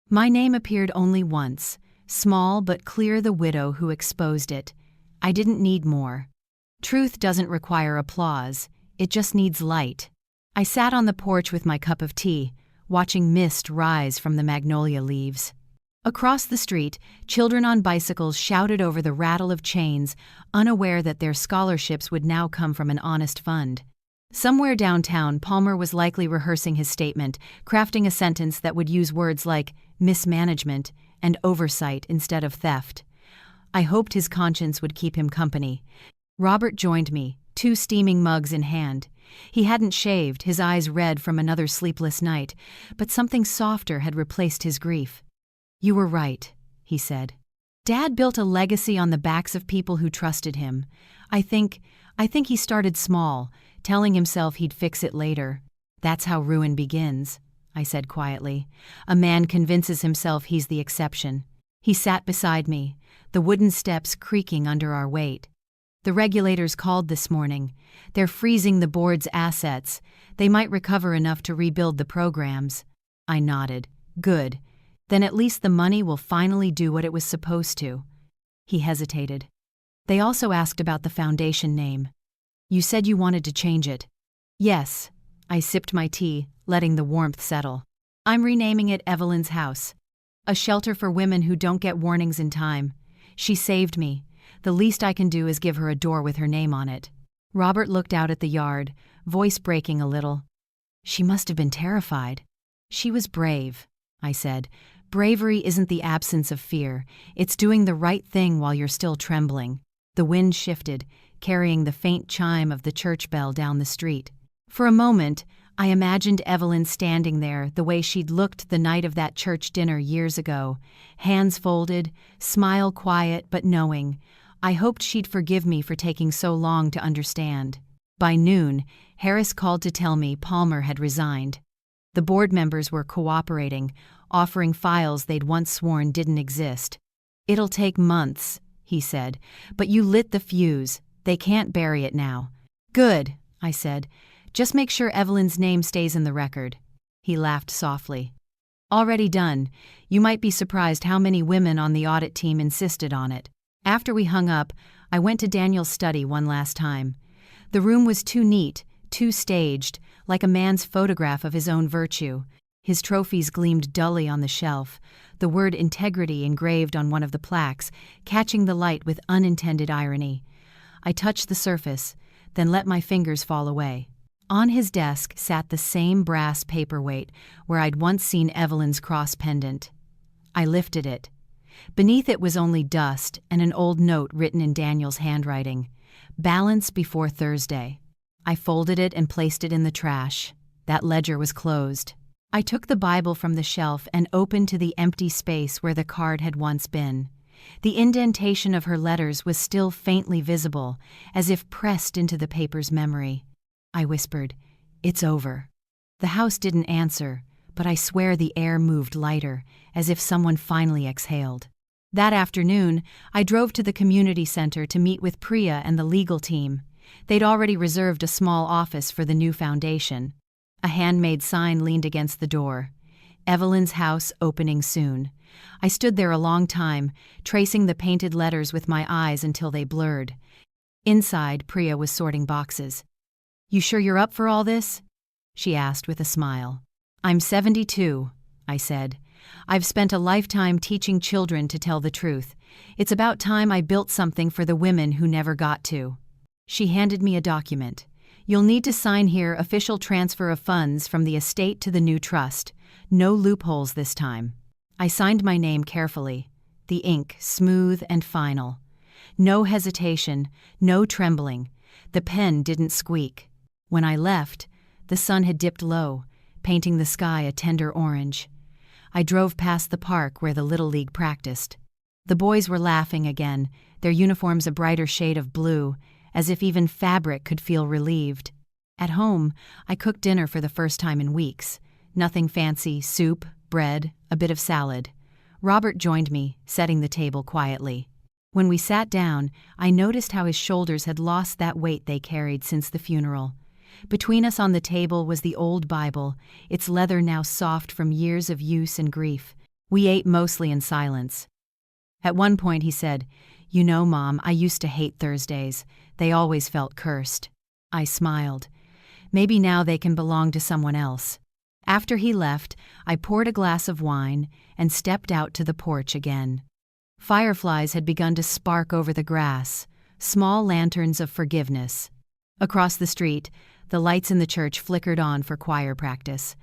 My name appeared only once, small but clear, the widow who exposed it. I didn't need more. Truth doesn't require applause, it just needs light. I sat on the porch with my cup of tea, watching mist rise from the magnolia leaves. Across the street, children on bicycles shouted over the rattle of chains, unaware that their scholarships would now come from an honest fund. Somewhere downtown, Palmer was likely rehearsing his statement, crafting a sentence that would use words like mismanagement and oversight instead of theft. I hoped his conscience would keep him company. Robert joined me, 2 steaming mugs in hand. He hadn't shaved, his eyes red from another sleepless night, but something softer had replaced his grief. "You were right," he said. "Dad built a legacy on the backs of people who trusted him. I think he started small, telling himself he'd fix it later. That's how ruin begins," I said quietly. "A man convinces himself he's the exception." He sat beside me, the wooden steps creaking under our weight. "The regulators called this morning. They're freezing the board's assets. They might recover enough to rebuild the programs." I nodded. "Good. Then at least the money will finally do what it was supposed to." He hesitated. "They also asked about the foundation name. You said you wanted to change it." "Yes." I sipped my tea, letting the warmth settle. "I'm renaming it Evelyn's House. A shelter for women who don't get warnings in time. She saved me. The least I can do is give her a door with her name on it." Robert looked out at the yard, voice breaking a little. "She must have been terrified." "She was brave," I said. "Bravery isn't the absence of fear. It's doing the right thing while you're still trembling." The wind shifted, carrying the faint chime of the church bell down the street. For a moment, I imagined Evelyn standing there the way she'd looked the night of that church dinner years ago, hands folded, smile quiet but knowing. I hoped she'd forgive me for taking so long to understand. By noon, Harris called to tell me Palmer had resigned. The board members were cooperating, offering files they'd once sworn didn't exist. "It'll take months," he said, "but you lit the fuse. They can't bury it now." "Good," I said. "Just make sure Evelyn's name stays in the record." He laughed softly. "Already done. You might be surprised how many women on the audit team insisted on it." After we hung up, I went to Daniel's study one last time. The room was too neat, too staged, like a man's photograph of his own virtue. His trophies gleamed dully on the shelf, the word integrity engraved on one of the plaques, catching the light with unintended irony. I touched the surface, then let my fingers fall away. On his desk sat the same brass paperweight where I'd once seen Evelyn's cross pendant. I lifted it. Beneath it was only dust and an old note written in Daniel's handwriting. "Balance before Thursday." I folded it and placed it in the trash. That ledger was closed. I took the Bible from the shelf and opened to the empty space where the card had once been. The indentation of her letters was still faintly visible, as if pressed into the paper's memory. I whispered, "It's over." The house didn't answer, but I swear the air moved lighter, as if someone finally exhaled. That afternoon, I drove to the community center to meet with Priya and the legal team. They'd already reserved a small office for the new foundation. A handmade sign leaned against the door. "Evelyn's House opening soon." I stood there a long time, tracing the painted letters with my eyes until they blurred. Inside, Priya was sorting boxes. "You sure you're up for all this?" she asked with a smile. "I'm 72, I said. "I've spent a lifetime teaching children to tell the truth. It's about time I built something for the women who never got to." She handed me a document. "You'll need to sign here official transfer of funds from the estate to the new trust. No loopholes this time." I signed my name carefully, the ink smooth and final. No hesitation, no trembling. The pen didn't squeak. When I left, the sun had dipped low, painting the sky a tender orange. I drove past the park where the Little League practiced. The boys were laughing again, their uniforms a brighter shade of blue, as if even fabric could feel relieved. At home, I cooked dinner for the first time in weeks. Nothing fancy: soup, bread, a bit of salad. Robert joined me, setting the table quietly. When we sat down, I noticed how his shoulders had lost that weight they carried since the funeral. Between us on the table was the old Bible, its leather now soft from years of use and grief. We ate mostly in silence. At one point he said, "You know, Mom, I used to hate Thursdays. They always felt cursed." I smiled. Maybe now they can belong to someone else. After he left, I poured a glass of wine and stepped out to the porch again. Fireflies had begun to spark over the grass, small lanterns of forgiveness. Across the street, the lights in the church flickered on for choir practice.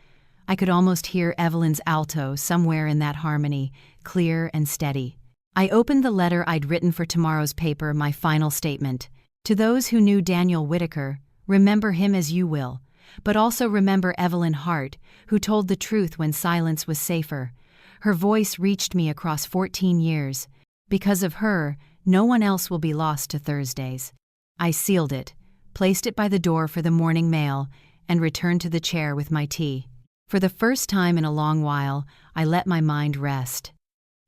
I could almost hear Evelyn's alto somewhere in that harmony, clear and steady. I opened the letter I'd written for tomorrow's paper, my final statement. To those who knew Daniel Whitaker, remember him as you will, but also remember Evelyn Hart, who told the truth when silence was safer. Her voice reached me across 14 years. Because of her, no one else will be lost to Thursdays. I sealed it, placed it by the door for the morning mail, and returned to the chair with my tea. For the first time in a long while, I let my mind rest.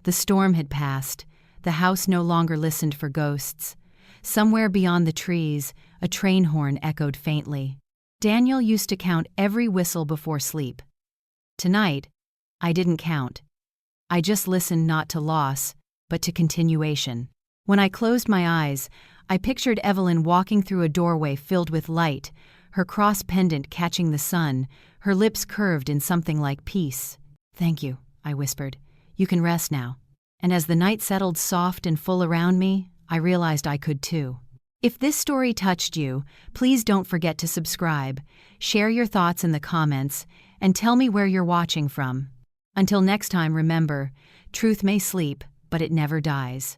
The storm had passed. The house no longer listened for ghosts. Somewhere beyond the trees, a train horn echoed faintly. Daniel used to count every whistle before sleep. Tonight, I didn't count. I just listened not to loss, but to continuation. When I closed my eyes, I pictured Evelyn walking through a doorway filled with light, her cross pendant catching the sun, her lips curved in something like peace. "Thank you," I whispered. "You can rest now." And as the night settled soft and full around me, I realized I could too. If this story touched you, please don't forget to subscribe, share your thoughts in the comments, and tell me where you're watching from. Until next time, remember, truth may sleep, but it never dies.